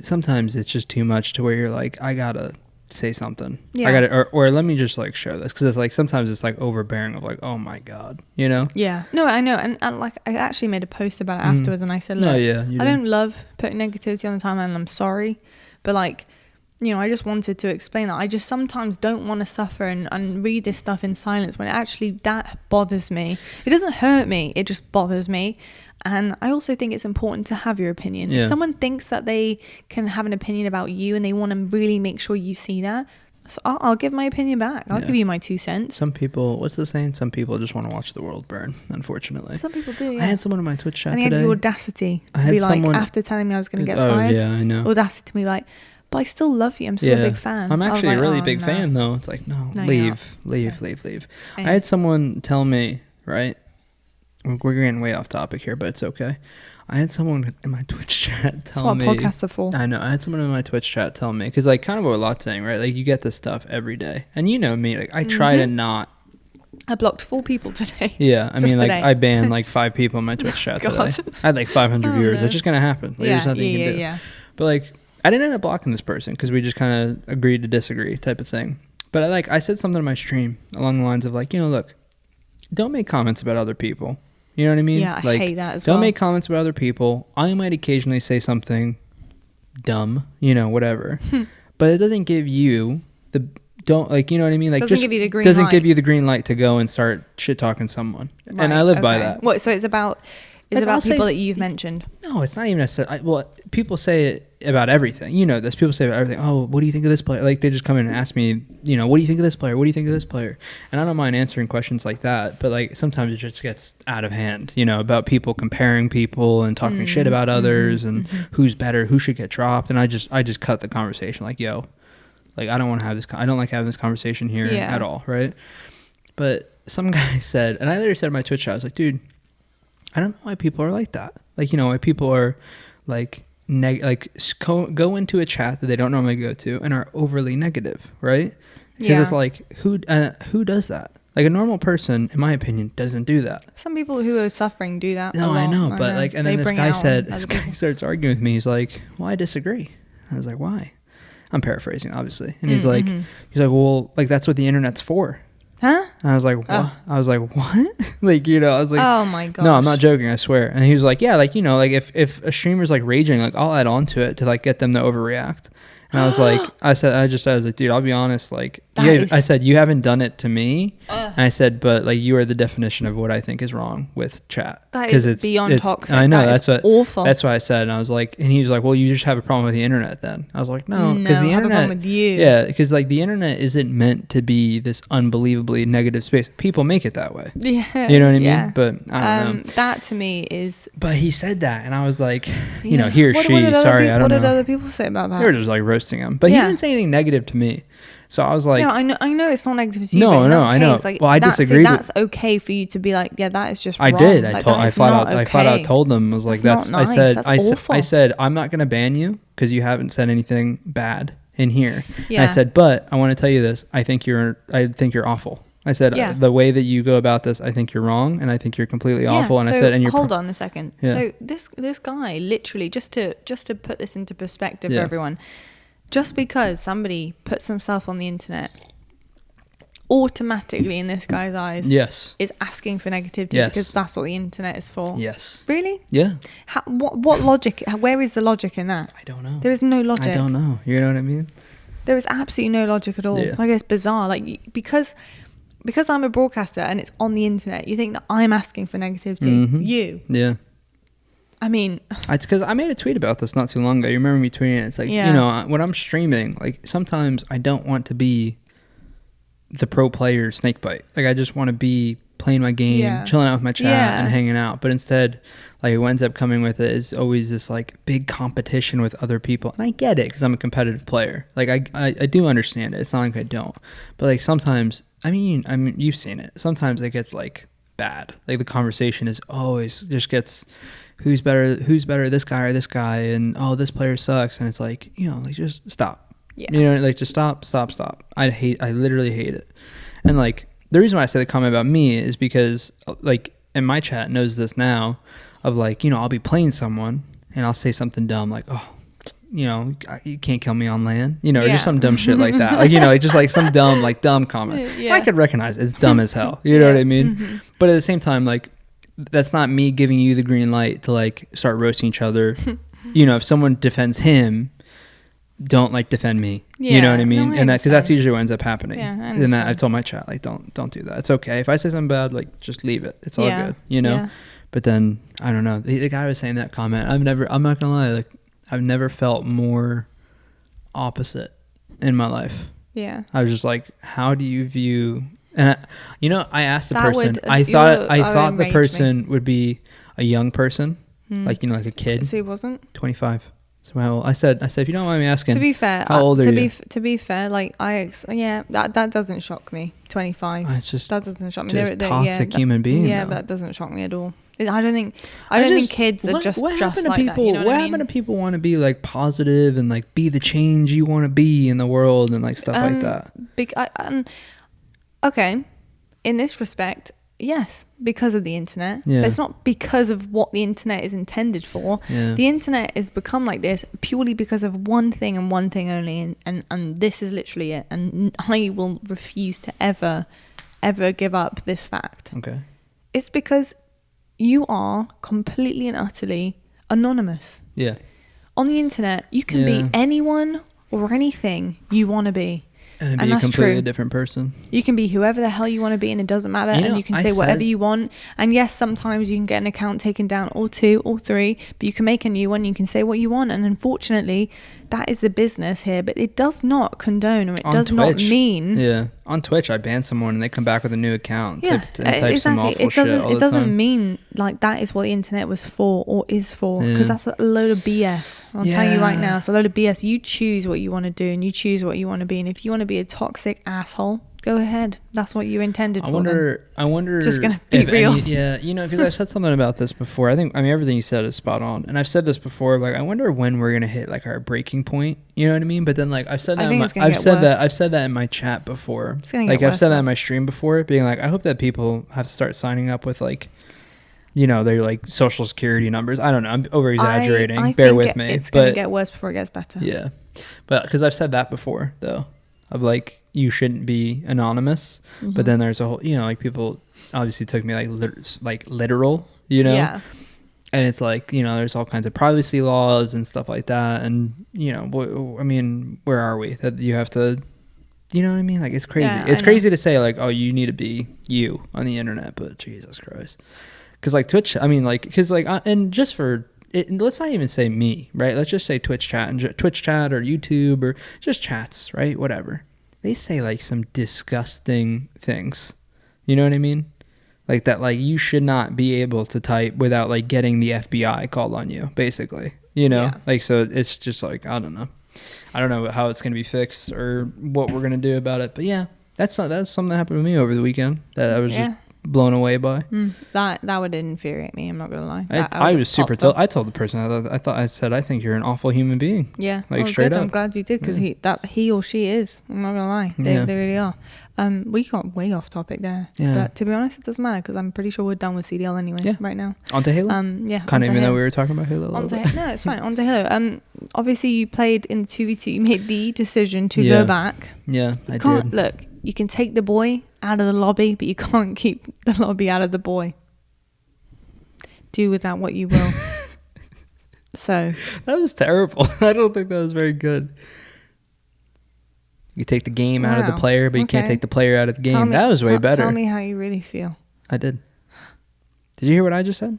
sometimes it's just too much to where you're like, I gotta say something. Yeah. I gotta, or let me just like show this, because it's like sometimes it's like overbearing of like, oh my god, Yeah. No, I know, and like I actually made a post about it afterwards, and I said, look, I don't love putting negativity on the timeline, and I'm sorry, but like, I just wanted to explain that I just sometimes don't want to suffer and read this stuff in silence when it actually that bothers me. It doesn't hurt me, it just bothers me. And I also think it's important to have your opinion. If someone thinks that they can have an opinion about you and they want to really make sure you see that, so I'll give my opinion back. I'll give you my 2 cents. Some people, what's the saying? Some people just want to watch the world burn, unfortunately. Some people do, I had someone in my Twitch chat today. And they had the audacity to be like, after telling me I was going to get fired. Yeah, I know. Audacity to be like, but I still love you. I'm still a big fan. I'm actually a really big fan, though. It's like, no, leave. I had someone tell me, right? We're getting way off topic here, but it's okay. I had someone in my Twitch chat tell me. That's what podcasts are for. I know. I had someone in my Twitch chat tell me, because like kind of what Lot's saying, right? Like you get this stuff every day, and you know me, like I try to not. I blocked 4 people today. Yeah, I mean, like I banned like 5 people in my Twitch chat today. I had like 500 viewers. No. It's just gonna happen. Like, there's nothing you can do. Yeah. But like, I didn't end up blocking this person because we just kind of agreed to disagree, type of thing. But I said something in my stream along the lines of like, look, don't make comments about other people. You know what I mean? Yeah, I hate that as well. Don't make comments about other people. I might occasionally say something dumb, whatever. But it doesn't give you the you know what I mean? Like, doesn't give you the green light. Doesn't give you the green light to go and start shit talking someone. Right, and I live by that. What? So it's about people that you've mentioned. No, it's not even necessarily. Well, people say it about everything. You know this. People say about everything. Oh, what do you think of this player? Like, they just come in and ask me, what do you think of this player? What do you think of this player? And I don't mind answering questions like that. But like sometimes it just gets out of hand. About people comparing people and talking shit about others and who's better, who should get dropped. And I just cut the conversation. Like, yo, like I don't want to have this. I don't like having this conversation here at all. Right. But some guy said, and I later said in my Twitch chat, I was like, dude, I don't know why people are like that. Like, why people are like, go into a chat that they don't normally go to and are overly negative, right? Because it's like, who does that? Like a normal person, in my opinion, doesn't do that. Some people who are suffering do that. No, I know, but like, and then this guy starts arguing with me. He's like, well, I disagree. I was like, why? I'm paraphrasing, obviously. And he's like, well, like that's what the internet's for. Huh? And I was like, what? Oh. I was like, what? Like, I was like, oh my gosh. No, I'm not joking, I swear. And he was like, yeah, like, like if a streamer's like raging, like I'll add on to it to like get them to overreact. And I was like, I was like, dude, I'll be honest, like, I said, you haven't done it to me. And I said, but like, you are the definition of what I think is wrong with chat. That is beyond toxic. I know, that's awful. That's what I said. And I was like, and he was like, well, you just have a problem with the internet then. I was like, no, because the internet, I have a problem with you. Yeah, because like the internet isn't meant to be this unbelievably negative space. People make it that way. Yeah. You know what I mean? But I don't know. That to me is. But he said that, and I was like, he or she, sorry, I don't know. What did other people say about that? They were just like roasting him. But he didn't say anything negative to me. So I was like, I know it's not negative to you. No, I know. Like, well, I disagreed. That's okay for you to be like, yeah, that is just wrong. I did. Like, I flat out told them. I was like, that's not nice. I said, I'm not going to ban you because you haven't said anything bad in here. Yeah. And I said, but I want to tell you this. I think you're awful. I said, the way that you go about this, I think you're wrong, and I think you're completely awful. And I said, and you're hold on a second. Yeah. So this guy literally, just to put this into perspective for everyone. Just because somebody puts himself on the internet, automatically in this guy's eyes, is asking for negativity because that's what the internet is for. Yes. Really? Yeah. What logic? Where is the logic in that? I don't know. There is no logic. I don't know. You know what I mean? There is absolutely no logic at all. Yeah. Like, it's bizarre. Like, because because I'm a broadcaster and it's on the internet, you think that I'm asking for negativity. You. Yeah. I mean, it's because I made a tweet about this not too long ago. You remember me tweeting it? It's like, you know, when I'm streaming, like sometimes I don't want to be the pro player snakebite. Like I just want to be playing my game, chilling out with my chat and hanging out. But instead, like what ends up coming with it is always this like big competition with other people. And I get it because I'm a competitive player. Like I do understand it. It's not like I don't. But like sometimes, I mean, you've seen it. Sometimes it gets like bad. Like the conversation is always just gets who's better, this guy or this guy, and oh, this player sucks. And it's like, you know, like just stop. Yeah. You know, like just stop. I literally hate it. And like the reason why I say the comment about me is because like in my chat knows this now of like, you know, I'll be playing someone and I'll say something dumb like, oh, you know, you can't kill me on land, you know, or just some dumb shit like that. Like, you know, like just like some dumb comment. Yeah. I could recognize it's dumb as hell. You know what I mean? But at the same time, like, that's not me giving you the green light to like start roasting each other. You know, if someone defends him, don't like defend me. You know what I mean? And that, because that's usually what ends up happening. And that I've told my chat, like, don't do that. It's okay if I say something bad, like just leave it. It's all good, you know. But then I don't know. The guy was saying that comment. I'm not gonna lie. Like I've never felt more opposite in my life. Yeah. I was just like, how do you view? And I asked the person. I thought the person would be a young person, like like a kid. So he wasn't 25. So I said, if you don't mind me asking, to be fair, how old are you? To be fair, like that doesn't shock me. 25. It's just that doesn't shock me. They're toxic human being. Yeah, but that doesn't shock me at all. I don't think kids are just like people, that. You know what happened to people want to be like positive and like be the change you want to be in the world and like stuff like that? Okay, in this respect, yes, because of the internet. But it's not because of what the internet is intended for. The internet has become like this purely because of one thing and one thing only, and this is literally it. And I will refuse to ever give up this fact. Okay. It's because you are completely and utterly anonymous. Yeah. On the internet, you can be anyone or anything you want to be. And be a completely different person. You can be whoever the hell you want to be, and it doesn't matter. And you can say whatever you want. And yes, sometimes you can get an account taken down, or 2 or 3, but you can make a new one. You can say what you want. And unfortunately, that is the business here. But it does not condone, or it does not mean. Yeah. On Twitch, I ban someone and they come back with a new account. Yeah, exactly. It doesn't mean like that is what the internet was for or is for, because that's a load of BS. I'll tell you right now, it's a load of BS. You choose what you want to do and you choose what you want to be. And if you want to be a toxic asshole, go ahead. That's what you intended for. I wonder. Just gonna be real. Because I've said something about this before. I mean, everything you said is spot on. And I've said this before. Like, I wonder when we're gonna hit like our breaking point. You know what I mean? But then, like, I've said that. I've said that in my chat before. Like, I've said that in my stream before, being like, I hope that people have to start signing up with like, you know, their like social security numbers. I don't know. I'm over exaggerating. Bear with me. It's gonna get worse before it gets better. Yeah, but because I've said that before though, of like, you shouldn't be anonymous. But then there's a whole, you know, like people obviously took me like literal, you know. Yeah. And it's like, you know, there's all kinds of privacy laws and stuff like that. And, you know, I mean, where are we? That you have to, you know what I mean? Like, it's crazy. It's crazy to say, like, oh, you need to be you on the internet. But Jesus Christ. Because, like, Twitch, I mean, like, because, like, and just for, let's not even say me, right? Let's just say Twitch chat or YouTube or just chats, right? Whatever. They say, like, some disgusting things. You know what I mean? Like that, like, you should not be able to type without like getting the FBI called on you, basically, you know? Like, so it's just like, I don't know how it's going to be fixed or what we're going to do about it. But yeah, that's something that happened to me over the weekend that I was just blown away by. That would infuriate me. I'm not going to lie. I was super I told the person, I said, I think you're an awful human being. Yeah. Like, straight up. I'm glad you did, because he or she is. I'm not going to lie. They really are. We got way off topic there. Yeah. But to be honest, it doesn't matter, because I'm pretty sure we're done with CDL anyway right now. Onto Halo? Yeah. Kind of, even though we were talking about Halo. No, it's fine. Onto Halo. Obviously, you played in 2v2. You made the decision to go back. Yeah, I did. Look, you can take the boy out of the lobby, but you can't keep the lobby out of the boy. Do with that what you will. So. That was terrible. I don't think that was very good. You take the game out of the player, but you can't take the player out of the game. That was way better. Tell me how you really feel. I did. Did you hear what I just said?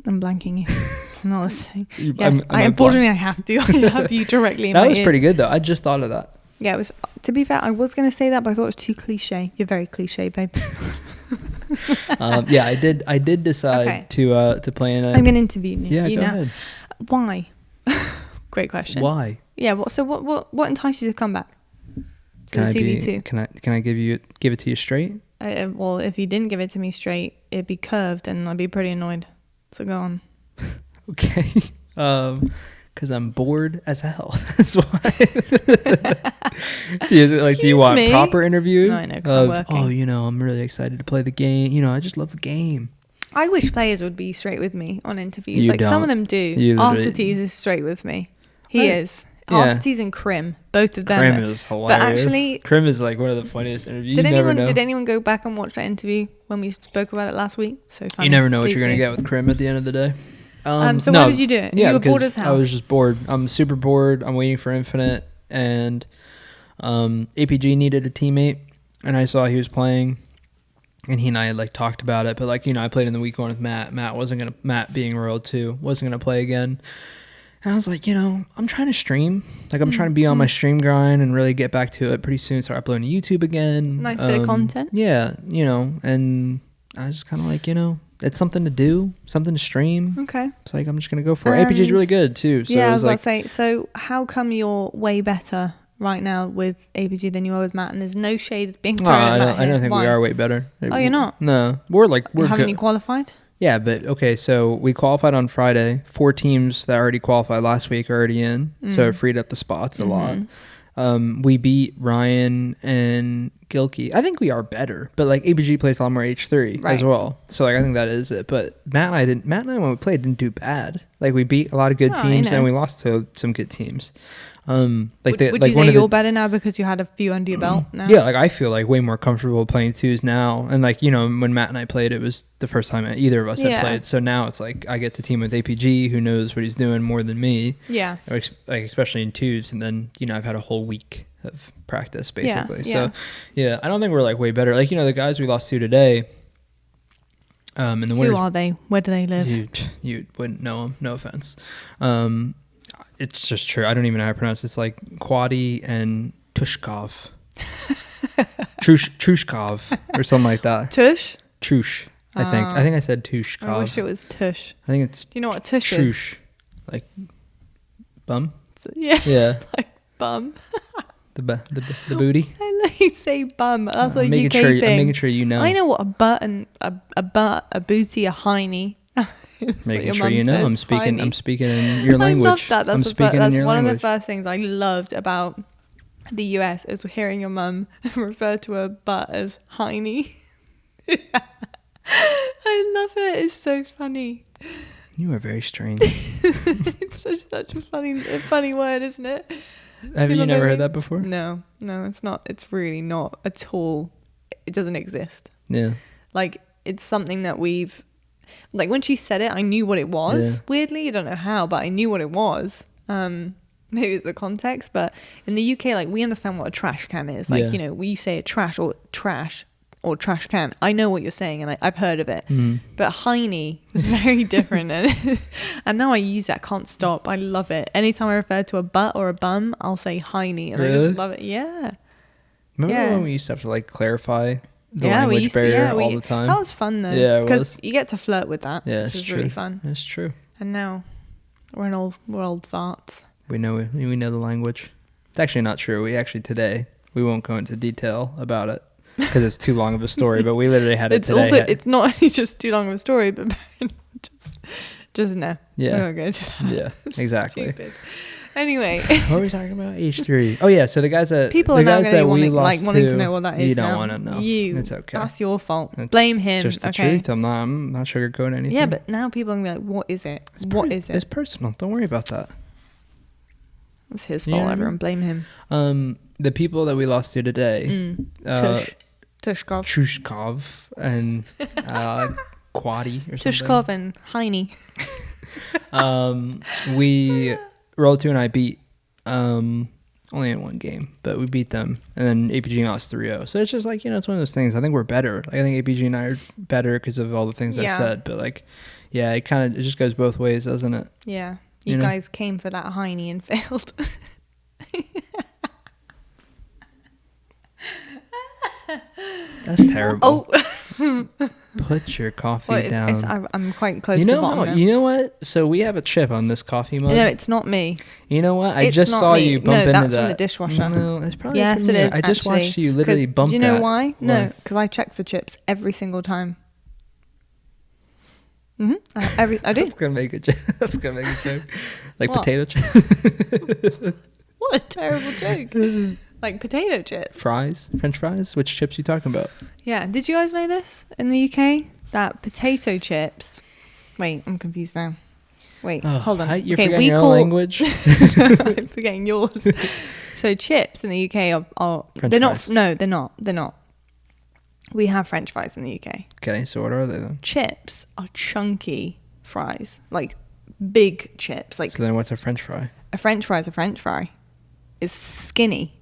I'm blanking you. I'm not listening. Yes, unfortunately I have to. I have you directly in my ears. That was pretty good though. I just thought of that. Yeah, it was. To be fair, I was going to say that, but I thought it was too cliche. You're very cliche, babe. Yeah, I did decide to play in. I'm going to interview you. Yeah, go ahead. Why? Great question. Why? Yeah. What enticed you to come back? Can I give it to you straight? Well, if you didn't give it to me straight, it'd be curved, and I'd be pretty annoyed. So go on. Okay. Because I'm bored as hell. That's why. Do you want proper interview? No, I know, because I'm working. I'm really excited to play the game. I just love the game. I wish players would be straight with me on interviews. Some of them do. Arcetes is straight with me. He is. Yeah. Arcetes and Krim, both of them. Krim is hilarious. But actually, Krim is like one of the funniest interviews. Did anyone go back and watch that interview when we spoke about it last week? So funny. You never know what you're going to get with Krim at the end of the day. So why did you do it? Yeah, you were bored as hell. I was just bored. I'm super bored. I'm waiting for Infinite, and APG needed a teammate, and I saw he was playing, and he and I had talked about it. But I played in the week one with Matt. Matt being Royal 2 wasn't gonna play again. And I was like, I'm trying to stream. I'm trying to be on my stream grind and really get back to it pretty soon. Start uploading to YouTube again. Nice bit of content. Yeah, and I was just kind of it's something to do, something to stream. Okay. It's I'm just going to go for it. APG is really good too. So yeah, I was going to say, so how come you're way better right now with APG than you are with Matt? And there's no shade being thrown at Matt. I don't think we are way better. Oh, you're not? No. We're Haven't you qualified? Yeah, but okay, so we qualified on Friday. 4 teams that already qualified last week are already in, so it freed up the spots a lot. We beat Ryan and Gilkey. I think we are better, but APG plays a lot more H3 as well. So I think that is it. But Matt and I when we played didn't do bad. We beat a lot of good teams and we lost to some good teams. Would you say you're better now because you had a few under your belt now? Yeah, I feel way more comfortable playing 2s now. And when Matt and I played, it was the first time either of us had played. So now it's I get to team with APG, who knows what he's doing more than me. Yeah. Especially in 2s. And then, I've had a whole week of practice basically. So yeah, I don't think we're way better. The guys we lost to today. And the winners, who are they? Where do they live? You wouldn't know them. No offense. It's just true. I don't even know how to pronounce it. It's Quadi and Tushkov. Trushkov or something like that. Trush. I think. I think I said Tushkov. I wish it was Tush. I think it's. Do you know what Tush is? Bum? Yeah. Yeah. Bum. The booty. I let you say bum. That's a UK thing. I'm making sure you know. I know what a butt and a booty, a hiney. Making sure you know. I'm speaking in your language. I love that. That's one of the first things I loved about the US is hearing your mum refer to a butt as hiney. I love it. It's so funny. You are very strange. It's such a funny word, isn't it? Have you never heard that before? No, it's not. It's really not at all. It doesn't exist. Yeah. It's something that we've... when she said it, I knew what it was. Yeah. Weirdly, I don't know how, but I knew what it was. Maybe it's the context, but in the UK, we understand what a trash can is. We say a trash or trash can. I know what you're saying, and I've heard of it. But hiney was very different, and now I use that. Can't stop. I love it. Anytime I refer to a butt or a bum, I'll say hiney, and really? I just love it. Yeah. Remember when we used to have to clarify the language barrier all the time? That was fun though. Yeah, because you get to flirt with that. Yeah, which is really fun. That's true. And now we're old farts. We know the language. It's actually not true. Today we won't go into detail about it because it's too long of a story. But we literally had it today. Also, it's not only just too long of a story, but just no. Yeah, we won't go into that. Yeah, exactly. Stupid. Anyway, what are we talking about? H3. Oh yeah, so the guys that people are now going to wanting to know what that is. You don't want to know. It's okay. That's your fault. Blame him. Just the truth. I'm not sugarcoating anything. Yeah, but now people are going to be like, "What is it? What is it?" It's personal. Don't worry about that. It's his fault. Everyone blame him. The people that we lost to today, Tushkov and Quadi or something. Tushkov and Heine. We Roll 2 and I beat. only in one game, but we beat them, and then APG lost 3-0. So it's just like, it's one of those things. I think we're better. I think APG and I are better because of all the things I said. But like, yeah, it just goes both ways, doesn't it? Yeah, you guys came for that Heine and failed. That's terrible. Oh. Put your coffee down. I'm quite close to the bottom now. You know what? So we have a chip on this coffee mug. No, it's not me. You know what? I just saw you bump into that. No, that's from the dishwasher. No, it's probably yes, from it is. I just watched you literally bump that. You know why? No, because I check for chips every single time. I do. I was gonna make a joke. Like what? Potato chip. What a terrible joke. Like potato chips. Fries? French fries? Which chips you talking about? Yeah. Did you guys know this in the UK? That potato chips... Wait, I'm confused now. Wait, hold on. You're forgetting your own language? I'm forgetting yours. So chips in the UK are... They're fries. not... No, they're not. They're not. We have French fries in the UK. Okay, so what are they then? Chips are chunky fries. Like big chips. Like. So then what's a French fry? A French fry is a French fry. It's skinny.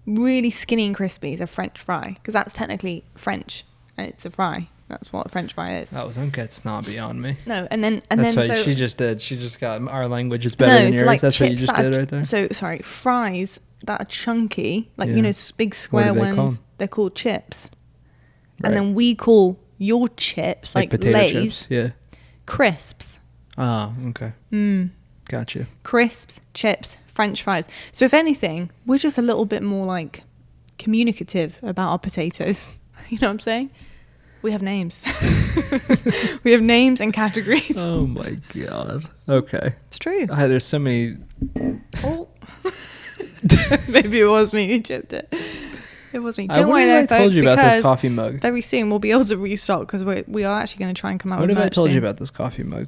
Really skinny and crispy is a French fry, because that's technically French and it's a fry. That's what a French fry is. Oh, don't get snobby on me. No, and then that's what she just did. She just got our language is better than yours. Like that's what you just did right there. So sorry, fries that are chunky, like big square ones. They're called chips, and then we call your chips like potato Lay's. Chips. Crisps. Oh, okay. Gotcha. Crisps, chips, French fries. So if anything, we're just a little bit more like communicative about our potatoes. You know what I'm saying? We have names. We have names and categories. Oh my god. Okay. It's true. There's so many. Oh. Maybe it was me who chipped it. It was me. Don't worry though, folks, I told you about this coffee mug. Very soon we'll be able to restock, because we are actually going to try and come out with merch. What have I told you about this coffee mug?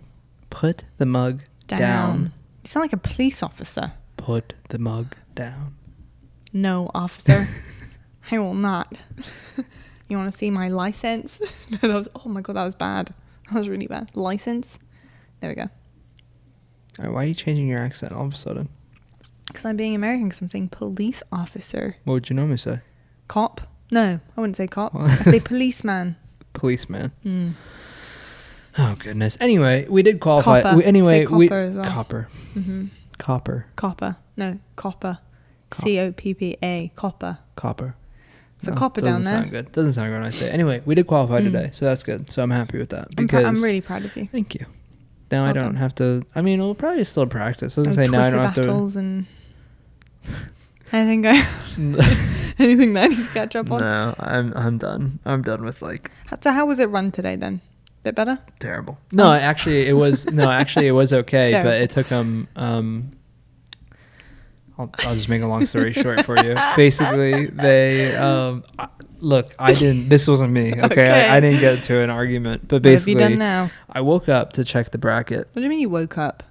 Put the mug down. You sound like a police officer. Put the mug down. No, officer. I will not. You want to see my license? Oh my god, that was bad. That was really bad. License. There we go. All right, why are you changing your accent all of a sudden? Because I'm being American, because I'm saying police officer. What would you normally say? Cop? No, I wouldn't say cop. I say policeman. Policeman. Oh goodness. Anyway, we did qualify. Copper. Copper as well. Copper. Mm-hmm. Copper. No, copper. COPPA. Copper. Copper. It's a copper down there. Doesn't sound good. Doesn't sound good when I say it. Anyway, we did qualify today, so that's good. So I'm happy with that. I'm really proud of you. Thank you. Now I don't have to. I mean, we'll probably still practice. I was gonna say now I don't have to. And anything anything that I need to catch up on? No, I'm done. I'm done with like. So how was it run today then? Bit better? Terrible. No, actually it was. No, actually it was okay, but it took them. I'll just make a long story short for you. Basically, they look. I didn't. This wasn't me. Okay, I didn't get into an argument. But basically, what have you done now? I woke up to check the bracket. What do you mean you woke up?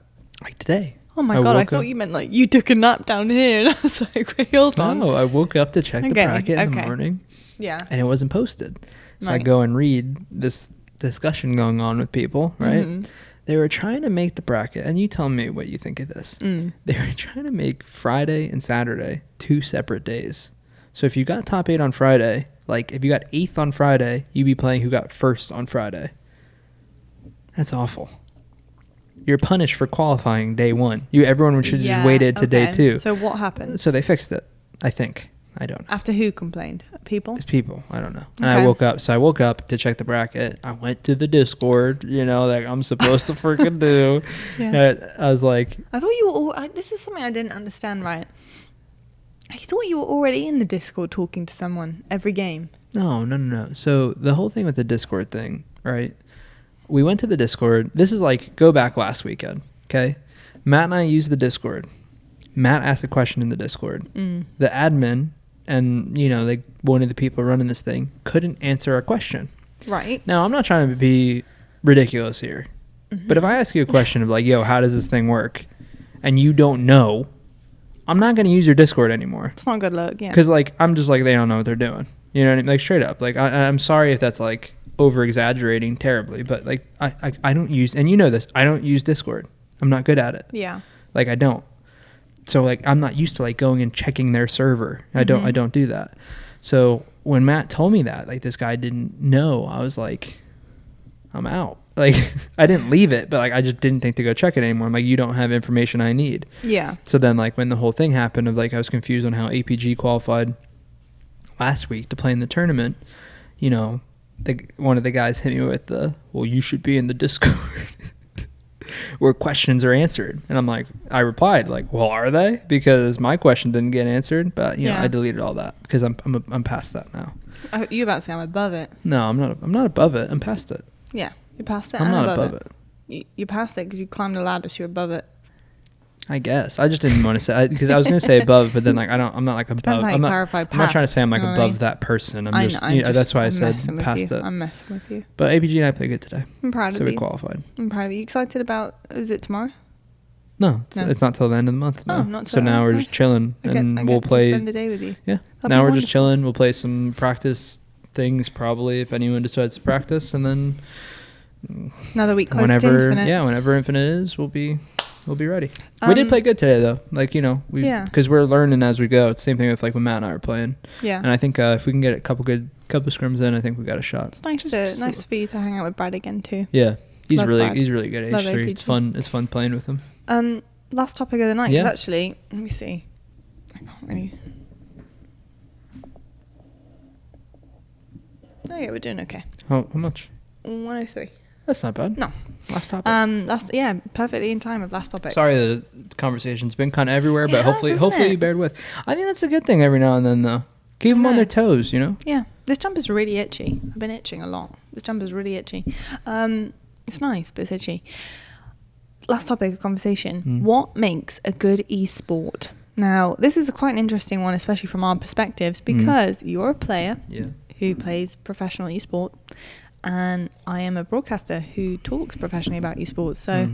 Like today. Oh my god! I thought you meant like you took a nap down here, and I was like, wait, hold on. No, I woke up to check the bracket in the morning. Yeah. And it wasn't posted, so I go and read this discussion going on with people. Right. Mm-hmm. They were trying to make the bracket, and you tell me what you think of this. They were trying to make Friday and Saturday 2 separate days. So if you got top 8 on Friday, like if you got 8th on Friday, you'd be playing who got 1st on Friday. That's awful. You're punished for qualifying day 1. Everyone should have just waited to day 2. So what happened? So they fixed it, I think. I don't know. After who complained? People? It's people. I don't know. And I woke up. So I woke up to check the bracket. I went to the Discord, like I'm supposed to freaking do. I was like... I thought you were... this is something I didn't understand, right? I thought you were already in the Discord talking to someone every game. No. So the whole thing with the Discord thing, right? We went to the Discord. This is like, go back last weekend, okay? Matt and I used the Discord. Matt asked a question in the Discord. The admin... and like one of the people running this thing couldn't answer a question. Right. Now I'm not trying to be ridiculous here, but if I ask you a question of like, yo, how does this thing work, and you don't know, I'm not going to use your Discord anymore. It's not a good look. Yeah. Because like I'm just like, they don't know what they're doing. You know what I mean? Like straight up. Like I'm sorry if that's like over exaggerating terribly, but like I don't use, and you know this, I don't use Discord. I'm not good at it. Yeah. Like I don't. So like I'm not used to like going and checking their server. I don't do that. So when Matt told me that, like, this guy didn't know, I was like, I'm out. Like, I didn't leave it, but like I just didn't think to go check it anymore. I'm like, you don't have information I need. Yeah. So then like when the whole thing happened of like I was confused on how APG qualified last week to play in the tournament, you know, one of the guys hit me with well, you should be in the Discord where questions are answered. And I'm like, I replied like, well, are they? Because my question didn't get answered, but you know, I deleted all that because I'm past that now. You about to say I'm above it? No, I'm not above it. I'm past it. Yeah. You're past it. I'm not above it. You passed it because you climbed the ladder, so you're above it. I guess I just didn't want to say because I was going to say above, but then like I'm not like above. Depends how you clarify past. I'm not trying to say I'm like above that person. I'm just that's why I said past it. I'm messing with you. But APG and I played good today. I'm proud of you. So we qualified. I'm proud of you. Excited about? Is it tomorrow? No, it's not till the end of the month. No. Oh, not till so now we're just chilling and we'll play. Spend the day with you. Yeah. Now we're just chilling. We'll play some practice things probably if anyone decides to practice, and then another week close to Infinite. Yeah, whenever Infinite is, we'll be ready. We did play good today though. Like, you know, because we're learning as we go. It's the same thing with like when Matt and I are playing. Yeah. And I think if we can get a couple scrims in, I think we got a shot. It's nice for you to hang out with Brad again too. Yeah. He's really good at H3. It's fun. It's fun playing with him. Last topic of the night is actually, let me see. I can't really. Oh yeah, we're doing okay. How much? 103. That's not bad. No. Last topic. Perfectly in time of last topic. Sorry, the conversation's been kind of everywhere, but hopefully you bared with. I think that's a good thing every now and then, though. Keep them on their toes, you know? Yeah. This jumper's really itchy. I've been itching a lot. This jumper's really itchy. It's nice, but it's itchy. Last topic of conversation. What makes a good esport? Now, this is quite an interesting one, especially from our perspectives, because you're a player who plays professional esport, and I am a broadcaster who talks professionally about esports. So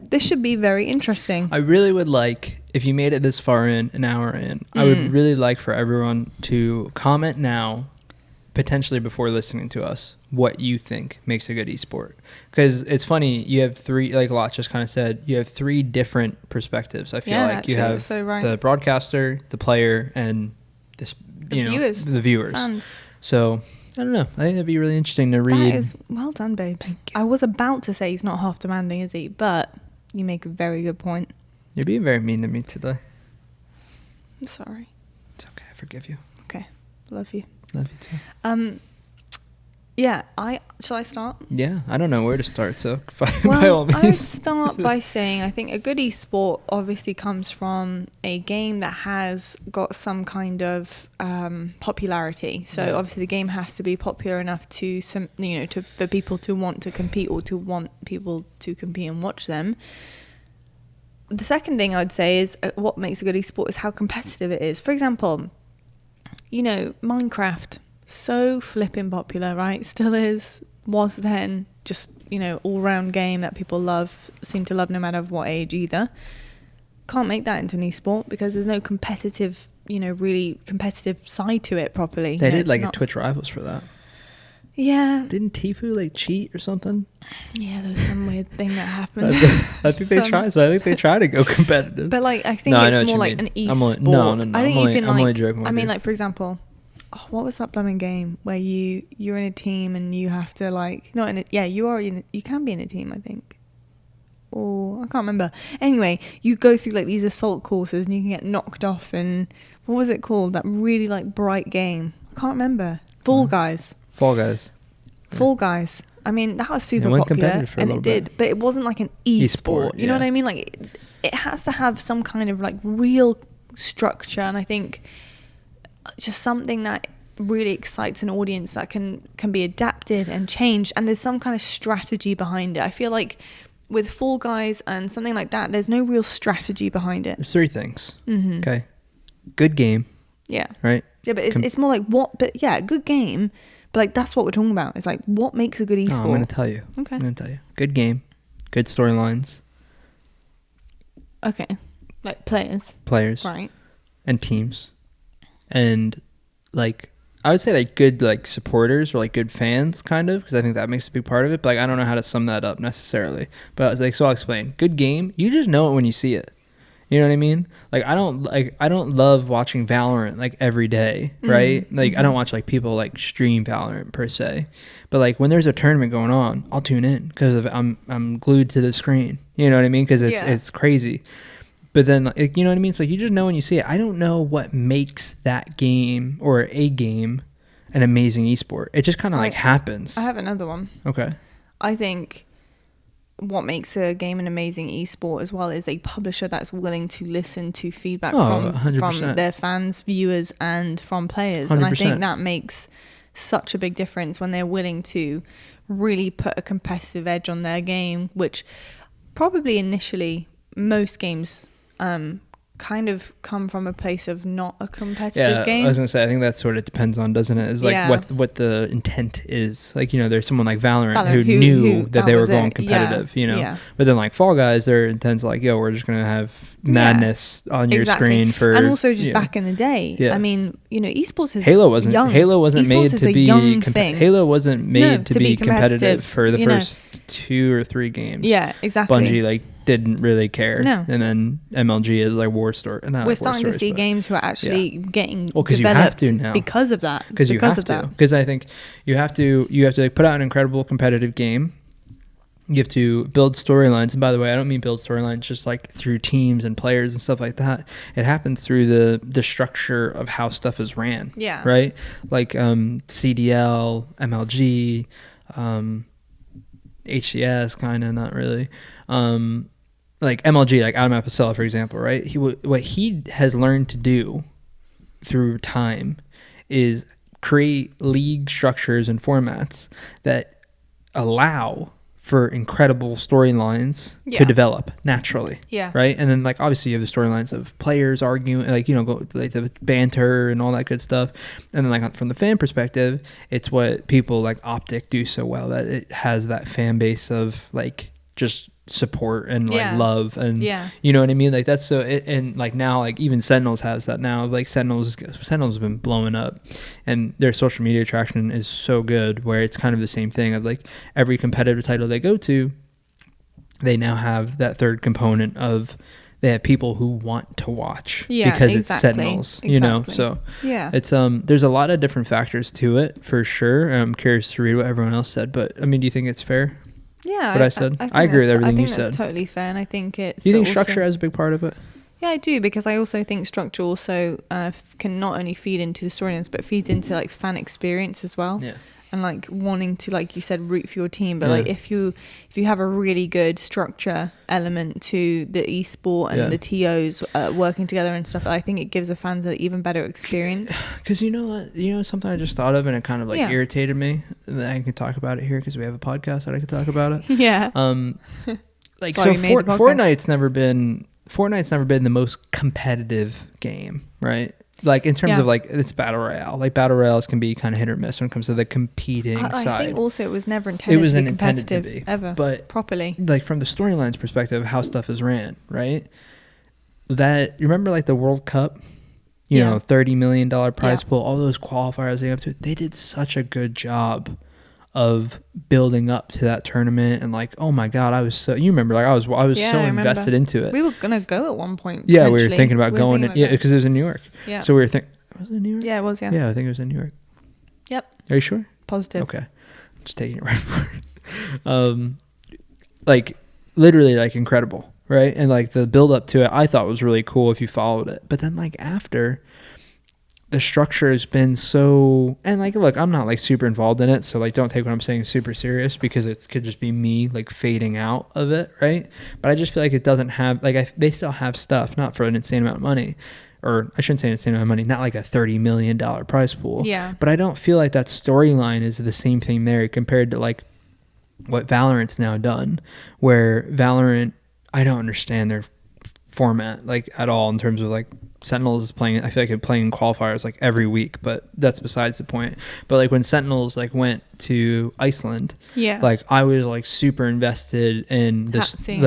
this should be very interesting. I really would like, if you made it this far in, an hour in, I would really like for everyone to comment now, potentially before listening to us, what you think makes a good esport. Because it's funny, you have three, like Lot just kind of said, you have three different perspectives. I feel like you have the broadcaster, the player, and the viewers. Fans. So I don't know. I think that'd be really interesting to read. That is well done, babes. Thank you. I was about to say he's not half demanding, is he? But you make a very good point. You're being very mean to me today. I'm sorry. It's okay. I forgive you. Okay. Love you. Love you too. Yeah. Shall I start? Yeah. I don't know where to start, so by all means. I would start by saying I think a good esport obviously comes from a game that has got some kind of popularity. So obviously the game has to be popular enough for people to want to compete or to want people to compete and watch them. The second thing I would say is what makes a good esport is how competitive it is. For example, Minecraft. So flipping popular, right? Still is, was then, just, all-round game that people seem to love no matter what age either. Can't make that into an esport because there's no competitive, really competitive side to it properly. They did like a Twitch Rivals for that. Yeah. Didn't Tifu like cheat or something? Yeah, there was some weird thing that happened. I think they tried. So I think they try to go competitive. But like, I think it's more like an esport. No. I think you can I'm only joking. I mean, like for example. Oh, what was that blooming game where you're in a team and you have to you can be in a team, I think. Or I can't remember. Anyway, you go through like these assault courses and you can get knocked off, and what was it called? That really like bright game. I can't remember. Fall Guys. Fall Guys. I mean, that was super popular and it did, but it wasn't like an esport. You know what I mean? Like it has to have some kind of like real structure, and I think just something that really excites an audience that can be adapted and changed, and there's some kind of strategy behind it. I feel like with Fall Guys and something like that, there's no real strategy behind it. There's three things. Okay. Good game. Yeah. Right? Yeah, but it's more like good game, but like that's what we're talking about. It's like what makes a good esport. I'm going to tell you. Okay. I'm going to tell you. Good game. Good storylines. Okay. Like players. Right. And teams. And like I would say like good like supporters or like good fans kind of, because I think that makes a big part of it, but like I don't know how to sum that up necessarily, but I was like, so I'll explain. Good game, you just know it when you see it. You know what I mean? Like I don't love watching Valorant like every day, right? Like I don't watch like people like stream Valorant per se, but like when there's a tournament going on, I'll tune in because I'm glued to the screen. You know what I mean? Because it's crazy. But then, like, you know what I mean? It's like you just know when you see it. I don't know what makes that game or a game an amazing esport. It just kind of like happens. I have another one. Okay. I think what makes a game an amazing esport as well is a publisher that's willing to listen to feedback from their fans, viewers, and from players. 100%. And I think that makes such a big difference when they're willing to really put a competitive edge on their game, which probably initially most games kind of come from a place of not a competitive game. I was gonna say, I think that sort of depends on, doesn't it? Is like what the intent is. Like, you know, there's someone like Valorant who knew that they were going competitive, you know. Yeah. But then like Fall Guys, their intent's like, yo, we're just gonna have madness on your screen for, and also just back in the day. Yeah. I mean, you know, esports is Halo wasn't made to be Halo wasn't made to be competitive for the first 2 or 3 games. Yeah, exactly. Bungie like didn't really care. No. And then MLG is like War Story. We're starting to see games who are actually getting developed you have to now. Because of that. Because I think you have to like put out an incredible competitive game. You have to build storylines. And by the way, I don't mean build storylines just like through teams and players and stuff like that. It happens through the structure of how stuff is ran. Yeah. Right? Like CDL, MLG, HCS, kind of, not really. Like MLG, like Adam Apicella, for example, right? What he has learned to do through time is create league structures and formats that allow for incredible storylines to develop naturally. Yeah. Right? And then like obviously you have the storylines of players arguing, like, you know, go like the banter and all that good stuff. And then like from the fan perspective, it's what people like OpTic do so well, that it has that fan base of like just support and like love and you know what I mean, like that's so and like now like even Sentinels has that now. Like Sentinels has been blowing up and their social media traction is so good where it's kind of the same thing of like every competitive title they go to, they now have that third component of they have people who want to watch because it's Sentinels, you know. So it's there's a lot of different factors to it for sure. I'm curious to read what everyone else said, but I mean, do you think it's fair? Yeah, what I said. I agree with everything you said. I think that's totally fair, and I think it's. Do you think structure has a big part of it? Yeah, I do, because I also think structure also can not only feed into the storylines, but feeds into like fan experience as well. Yeah. And like wanting to, like you said, root for your team, but like if you have a really good structure element to the esport and the TOs working together and stuff, I think it gives the fans an even better experience. Because you know what, something I just thought of and it kind of like irritated me. And I can talk about it here because we have a podcast that I can talk about it. Yeah. Like so, Fortnite's never been the most competitive game, right? Like in terms of like it's battle royale. Like battle royales can be kind of hit or miss when it comes to the competing side. I think also it was never intended to be competitive ever, but properly. Like from the storylines perspective, how stuff is ran, right? That you remember like the World Cup, you know, $30 million prize pool, all those qualifiers they up to. They did such a good job of building up to that tournament, and like, oh my god, you remember, like I was so invested into it. We were gonna go at one point. Yeah, we were thinking about going. Because it was in New York. Yeah. So we were thinking, was it in New York? Yeah, it was. Yeah. Yeah, I think it was in New York. Yep. Are you sure? Positive. Okay, I'm just taking it right for it. Like literally, like incredible, right? And like the build up to it, I thought was really cool if you followed it. But then like after, the structure has been so, and like, look, I'm not like super involved in it, so like don't take what I'm saying super serious, because it could just be me like fading out of it, right? But I just feel like it doesn't have like they still have stuff, not for an insane amount of money, or I shouldn't say an insane amount of money, not like a $30 million prize pool. Yeah. But I don't feel like that storyline is the same thing there compared to like what Valorant's now done, where Valorant, I don't understand their format like at all in terms of like Sentinels is playing, I feel like they're playing qualifiers like every week, but that's besides the point. But like when Sentinels like went to Iceland, yeah, like I was like super invested in this, seeing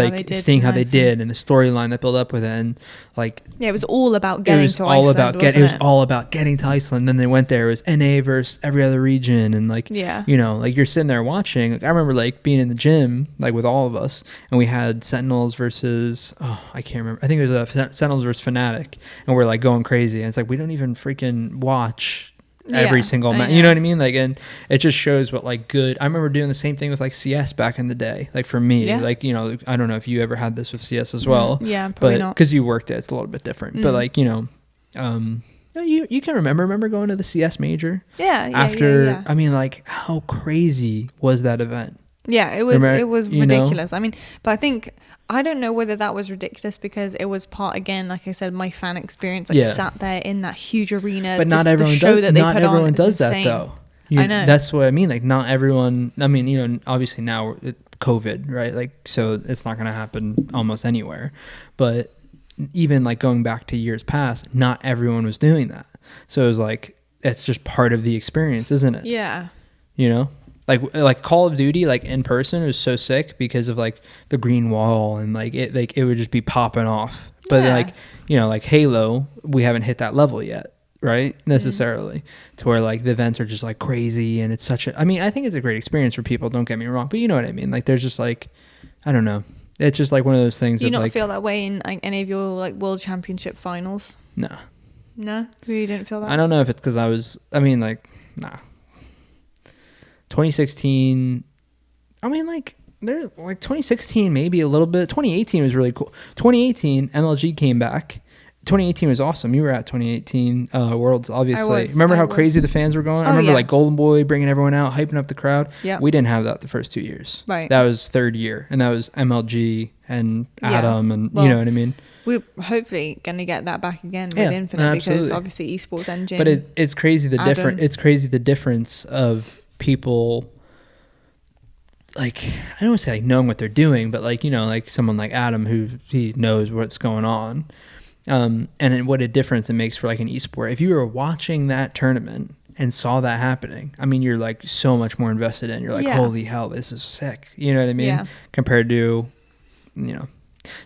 how they did and the storyline that built up with it, and like it was all about getting to Iceland. It was all about getting to Iceland. Then they went there. It was NA versus every other region, and like you know, like you're sitting there watching. Like, I remember like being in the gym like with all of us, and we had Sentinels versus I can't remember. I think it was Sentinels versus Fnatic, and we're like going crazy. And it's like we don't even freaking watch every single match, you know what I mean? Like, and it just shows what like good. I remember doing the same thing with like CS back in the day. Like for me, like, you know, I don't know if you ever had this with CS as well. Probably not, because you worked it, it's a little bit different. But like, you know, you can remember going to the CS major. After I mean, like, how crazy was that event? It was ridiculous. I mean, but I don't know whether that was ridiculous because it was part, again, like I said, my fan experience, like sat there in that huge arena. But not everyone does that though. I know. That's what I mean. Like not everyone, I mean, you know, obviously now COVID, right? Like, so it's not going to happen almost anywhere. But even like going back to years past, not everyone was doing that. So it was like, it's just part of the experience, isn't it? Yeah. You know? Like Call of Duty, like in person, was so sick because of like the green wall and like it would just be popping off. But like, you know, like Halo, we haven't hit that level yet, right? Necessarily, to where like the events are just like crazy and it's such a. I mean, I think it's a great experience for people. Don't get me wrong, but you know what I mean. Like, there's just like, I don't know. It's just like one of those things. Do you not like, feel that way in like any of your like World Championship finals? No. No, you didn't feel that. I don't know if it's because I was. I mean, like, nah. 2016, I mean, like, there's like 2016 maybe a little bit. 2018 was really cool. 2018 MLG came back. 2018 was awesome. You were at 2018 Worlds, obviously. Remember how crazy the fans were going? I remember like Golden Boy bringing everyone out, hyping up the crowd. Yeah, we didn't have that the first 2 years. Right, that was third year, and that was MLG and Adam, and you know what I mean. We're hopefully going to get that back again with Infinite, because obviously Esports Engine. But it's crazy the different. It's crazy the difference of people, like, I don't want to say like knowing what they're doing, but like, you know, like someone like Adam who he knows what's going on, and what a difference it makes for like an esport. If you were watching that tournament and saw that happening, I mean, you're like so much more invested in. You're like, holy hell, this is sick. You know what I mean? Yeah. Compared to, you know,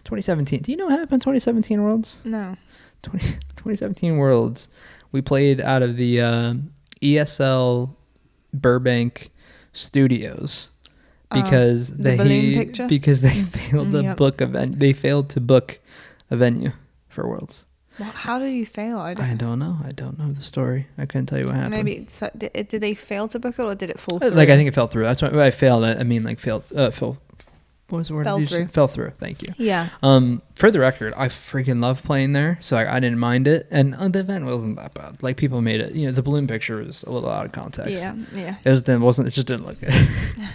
2017. Do you know what happened in 2017 Worlds? No. 2017 Worlds, we played out of the ESL Burbank studios because they failed to book a venue. They failed to book a venue for Worlds. Well, how did you fail? I don't know. I don't know the story. I couldn't tell you what happened. Maybe did they fail to book it, or did it fall through? Like, I think it fell through. That's why I failed. I mean, like failed. What was the word? Fell through. Thank you. Yeah. For the record, I freaking love playing there, so I didn't mind it, and the event wasn't that bad. Like, people made it. You know, the balloon picture was a little out of context. Yeah. It just didn't look good.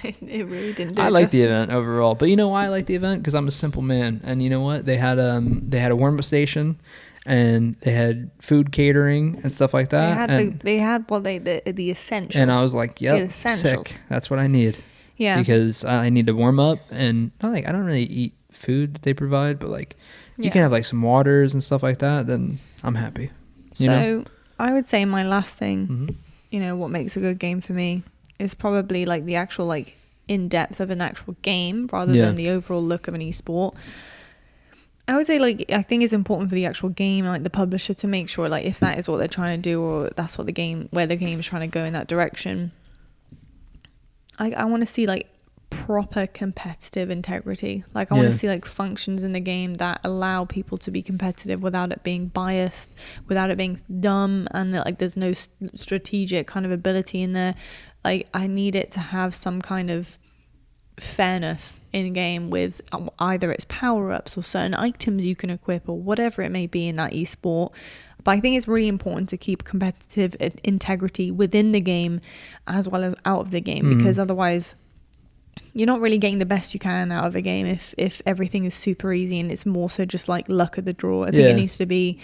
It really didn't. I liked the event overall, but you know why I liked the event? Because I'm a simple man, and you know what? They had a warm up station, and they had food catering and stuff like that. They had the essentials. And I was like, yep, sick. That's what I need. Yeah, because I need to warm up, and I don't really eat food that they provide, but like you can have like some waters and stuff like that, then I'm happy. So I would say my last thing, you know, what makes a good game for me is probably like the actual like in depth of an actual game rather than the overall look of an esport. I would say, like, I think it's important for the actual game and like the publisher to make sure, like, if that is what they're trying to do, or that's what where the game is trying to go in that direction. I want to see like proper competitive integrity. Like, I want to see like functions in the game that allow people to be competitive without it being biased, without it being dumb, and that like there's no strategic kind of ability in there. Like, I need it to have some kind of fairness in game with either its power-ups or certain items you can equip or whatever it may be in that esport. But I think it's really important to keep competitive integrity within the game as well as out of the game, because otherwise you're not really getting the best you can out of a game if everything is super easy and it's more so just like luck of the draw. I think it needs to be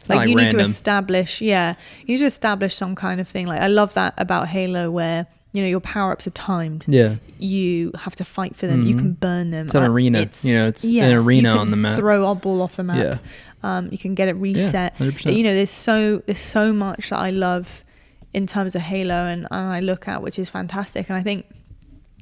like you need to establish some kind of thing. Like, I love that about Halo, where you know your power-ups are timed. Yeah, you have to fight for them. You can burn them. It's an arena. It's an arena on the map. Throw a ball off the map. You can get it reset. 100%. You know, there's so much that I love in terms of Halo and I look at, which is fantastic. And I think,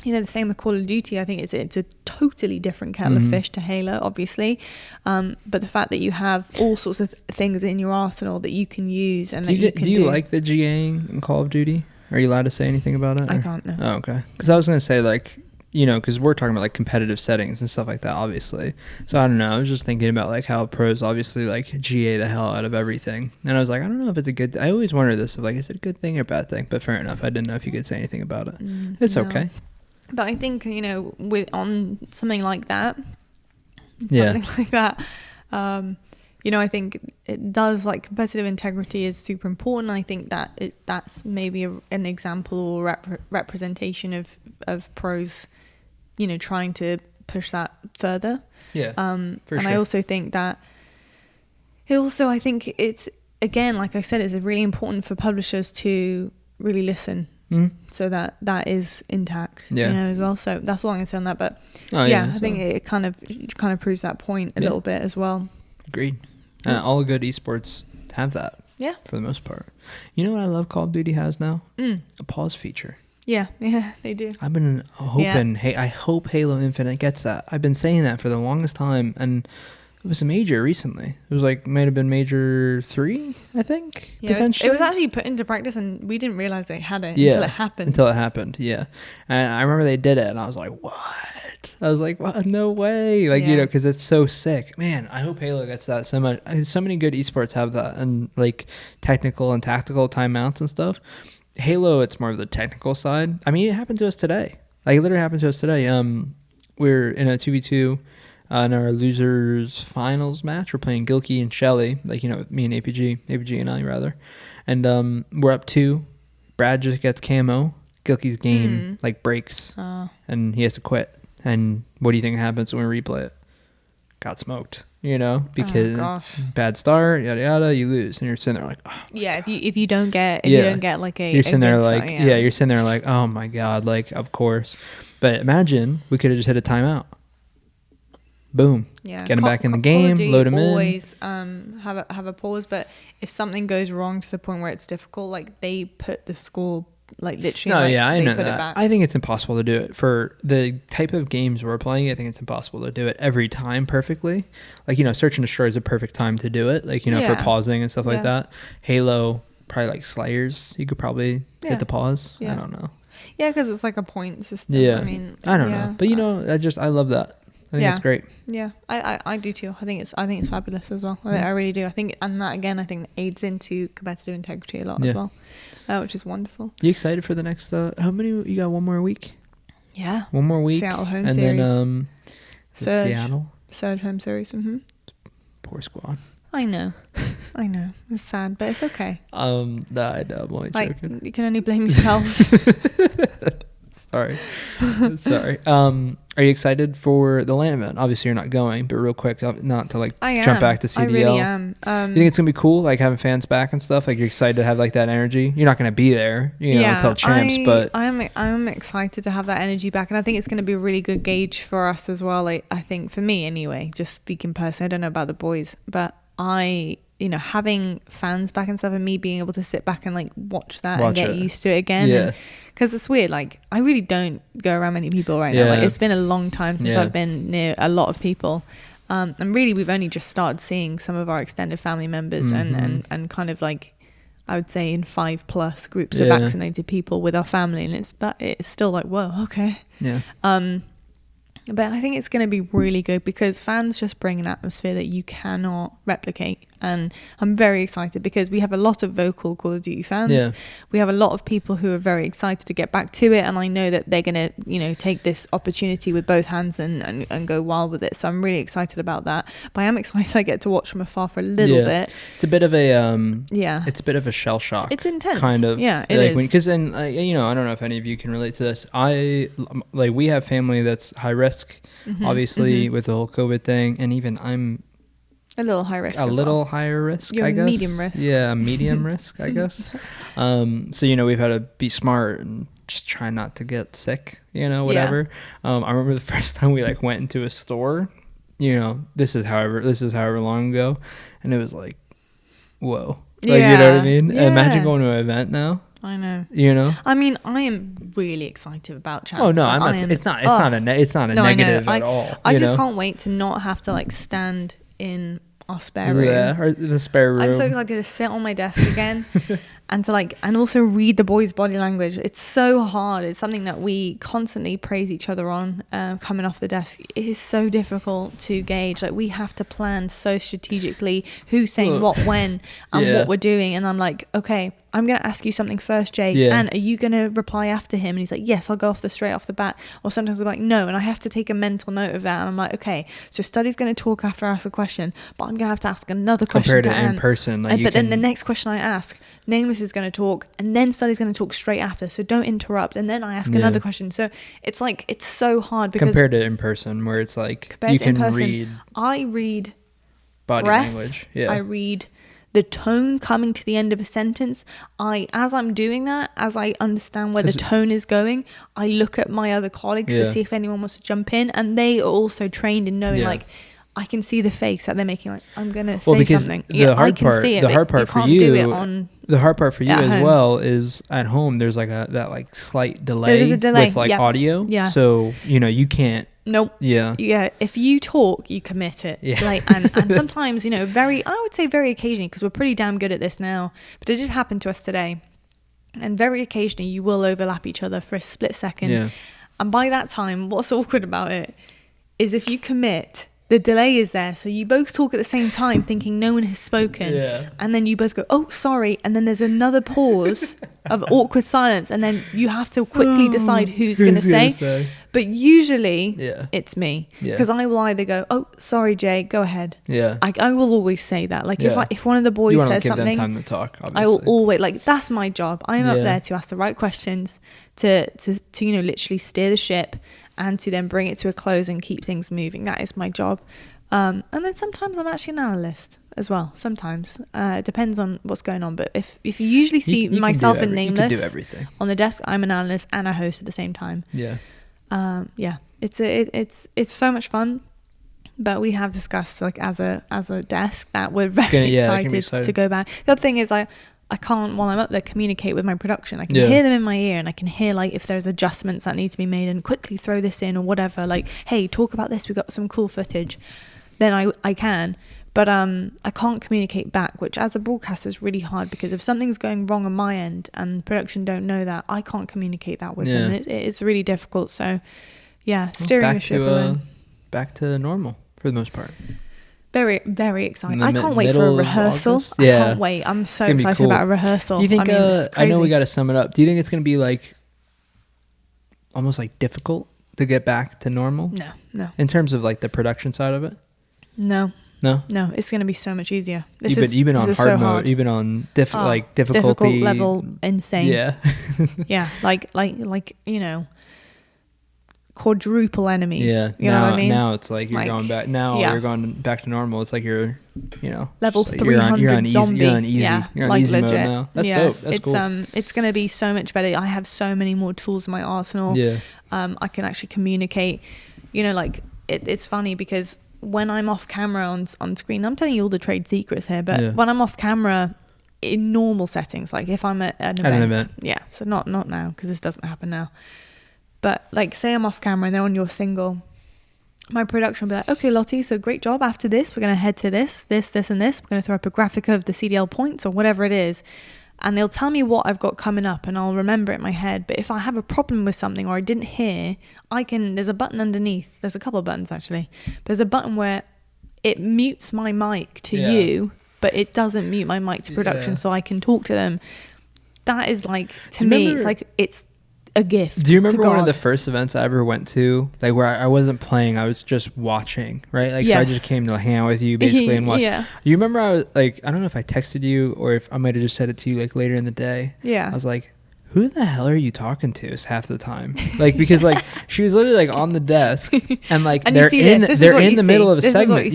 you know, the same with Call of Duty. I think it's a totally different kettle of fish to Halo, obviously. But the fact that you have all sorts of things in your arsenal that you can use and do you like the GAing in Call of Duty? Are you allowed to say anything about it? I can't, no. Oh, okay. Because I was going to say, like, you know, because we're talking about like competitive settings and stuff like that, obviously. So I don't know. I was just thinking about like how pros obviously like GA the hell out of everything. And I was like, I don't know if it's a good I always wonder this of like, is it a good thing or a bad thing? But fair enough. I didn't know if you could say anything about it. It's no. okay. But I think, you know, on something like that, you know, I think it does, like, competitive integrity is super important. I think that that's maybe an example or representation of pros, you know, trying to push that further. Yeah. For and sure. I also think that I think it's, again, like I said, it's really important for publishers to really listen. So that is intact, you know, as well. So that's all I'm gonna say on that. But I think it kind of proves that point a little bit as well. Agreed. And all good esports have that. Yeah. For the most part. You know what I love Call of Duty has now? A pause feature. Yeah, they do. I've been hoping. Hey, I hope Halo Infinite gets that. I've been saying that for the longest time, and it was a major recently. It was like, might have been major 3, I think. Yeah, it was actually put into practice, and we didn't realize they had it until it happened. Yeah. And I remember they did it, and I was like, what? I was like, what? No way. Like, you know, because it's so sick. Man, I hope Halo gets that so much. So many good esports have that, and like technical and tactical timeouts and stuff. Halo, it's more of the technical side. I mean, it happened to us today. Like, it literally happened to us today. We're in a 2v2. In our losers finals match, we're playing Gilkey and Shelly, like, you know, me and APG and I rather. And we're up 2. Brad just gets camo. Gilkey's game like breaks and he has to quit. And what do you think happens when we replay it? Got smoked, you know, because bad start, yada yada, you lose, and you're sitting there like, oh if you don't get like a, you're sitting there like you're sitting there like, oh my god, like, of course. But imagine we could have just hit a timeout. Boom. Yeah. Get him back in the game, load him in. Always have a pause, but if something goes wrong to the point where it's difficult, like, they put the score, like, literally. No, I know that. I think it's impossible to do it for the type of games we're playing. I think it's impossible to do it every time perfectly. Like, you know, Search and Destroy is a perfect time to do it. Like, you know, for pausing and stuff like that. Halo, probably like Slayers, you could probably hit the pause. I don't know. Yeah, because it's like a point system. Yeah. I mean, I don't know, but you know, I love that. I think it's great. Yeah, I do too. I think it's fabulous as well. I really do. I think, and that again, I think aids into competitive integrity a lot as well, which is wonderful. You excited for the next? How many? You got one more week? Yeah, one more week. Seattle home and series. And then Surge home series. Poor squad. I know. It's sad, but it's okay. No, I know. I'm only joking. You can only blame yourself. Sorry. Are you excited for the LAN event? Obviously, you're not going, but real quick, not to like jump back to CDL. I really am. You think it's gonna be cool, like having fans back and stuff? Like, you're excited to have like that energy. You're not gonna be there, you know, until champs, but I'm excited to have that energy back, and I think it's gonna be a really good gauge for us as well. Like, I think for me anyway, just speaking personally, I don't know about the boys, but you know, having fans back and stuff, and me being able to sit back and like watch and get used to it again. Because it's weird, like, I really don't go around many people right now. Like, it's been a long time since I've been near a lot of people. And really, we've only just started seeing some of our extended family members and kind of like, I would say in 5+ groups of vaccinated people with our family. And it's still like, whoa, okay. Yeah. But I think it's going to be really good because fans just bring an atmosphere that you cannot replicate. And I'm very excited because we have a lot of vocal Call of Duty fans. Yeah. We have a lot of people who are very excited to get back to it. And I know that they're going to, you know, take this opportunity with both hands and go wild with it. So I'm really excited about that. But I am excited I get to watch from afar for a little bit. It's a bit of a, it's a bit of a shell shock. It's intense. Kind of. Yeah, it is. Because then, you know, I don't know if any of you can relate to this. We have family that's high risk, obviously, with the whole COVID thing. And even I'm a little high risk. Higher risk, I guess. Medium risk. Yeah, medium risk, I guess. So, you know, we've had to be smart and just try not to get sick, you know, whatever. I remember the first time we like went into a store, you know, this is however long ago, and it was like, whoa. Like, you know what I mean? Yeah. Imagine going to an event now. I know. You know? I mean, I am really excited about chats. Oh no, I'm not. It's not a negative at all. I just can't wait to not have to like stand in our spare room. Yeah, or the spare room. I'm so excited to sit on my desk again and to like, and also read the boys' body language. It's so hard. It's something that we constantly praise each other on coming off the desk. It is so difficult to gauge. Like we have to plan so strategically who's saying what when and what we're doing. And I'm like, okay, I'm going to ask you something first, Jay. And are you going to reply after him? And he's like, yes, I'll go straight off the bat. Or sometimes I'm like, no. And I have to take a mental note of that. And I'm like, okay, so Study's going to talk after I ask a question, but I'm going to have to ask another question. Compared to in person. Like but then the next question I ask, Nameless is going to talk, and then Study's going to talk straight after. So don't interrupt. And then I ask another question. So it's like, it's so hard because compared to in person, where it's like you can read. I read body language. Yeah. I read the tone coming to the end of a sentence. As I'm doing that, as I understand where the tone is going, I look at my other colleagues to see if anyone wants to jump in, and they are also trained in knowing like I can see the face that they're making. Like I'm gonna say something. The hard part for you as well is at home. There's like that like slight delay. There's a delay with like audio. Yeah. So you can't. Nope. Yeah. Yeah. If you talk, you commit it. Yeah. Like, and sometimes, I would say very occasionally, because we're pretty damn good at this now, but it just happened to us today. And very occasionally you will overlap each other for a split second. Yeah. And by that time, what's awkward about it is if you commit, the delay is there. So you both talk at the same time thinking no one has spoken. Yeah. And then you both go, oh, sorry. And then there's another pause of awkward silence. And then you have to quickly decide who's going to say. But usually it's me. Because I will either go, oh, sorry, Jay, go ahead. Yeah. I will always say that. Like if one of the boys says something, you want to give them time to talk, obviously. I will always, like, that's my job. I'm up there to ask the right questions, to literally steer the ship, and to then bring it to a close and keep things moving. That is my job. And then sometimes I'm actually an analyst as well. Sometimes it depends on what's going on. But if you usually see myself and Nameless on the desk, I'm an analyst and a host at the same time. Yeah. It's so much fun. But we have discussed, like, as a desk, that we're very excited to go back. The other thing is I can't, while I'm up there, communicate with my production. I can hear them in my ear, and I can hear, like, if there's adjustments that need to be made, and quickly throw this in or whatever. Like, hey, talk about this. We've got some cool footage. Then I can. But I can't communicate back, which as a broadcaster is really hard, because if something's going wrong on my end and production don't know that, I can't communicate that with them. It's really difficult. So, steering the ship back to normal for the most part. Very, very exciting. I can't wait for a rehearsal. I can't wait. I'm so excited about a rehearsal. Do you think, I know we got to sum it up. Do you think it's going to be like almost like difficult to get back to normal? No. In terms of like the production side of it? No, it's going to be so much easier. You've been on hard mode. You've been on difficulty difficult level, insane. Yeah. Yeah, like quadruple enemies. Yeah, you know what I mean? Now it's like you're going back. Now you're going back to normal. It's like you're, level 300 you're on zombie. You're on easy. Yeah, you're on like easy legit. mode now. That's dope. That's cool. It's gonna be so much better. I have so many more tools in my arsenal. Yeah. I can actually communicate. It's funny because when I'm off camera on screen, I'm telling you all the trade secrets here, but when I'm off camera in normal settings, like if I'm at an event, so not now, because this doesn't happen now, but like say I'm off camera and they're on your single, my production will be like, okay, Lottie, so great job. After this, we're going to head to this, and this. We're going to throw up a graphic of the CDL points or whatever it is. And they'll tell me what I've got coming up and I'll remember it in my head. But if I have a problem with something or I didn't hear, there's a button underneath. There's a couple of buttons actually. There's a button where it mutes my mic to you, but it doesn't mute my mic to production, so I can talk to them. That is like, to me, it's like, it's a gift. Do you remember one of the first events I ever went to, like where I wasn't playing, I was just watching, right? Like, so I just came to hang out with you basically and watch. Yeah. You remember I was like, I don't know if I texted you or if I might have just said it to you like later in the day. Yeah. I was like, who the hell are you talking to half the time? Like, because like she was literally like on the desk and like and they're in the middle of a segment.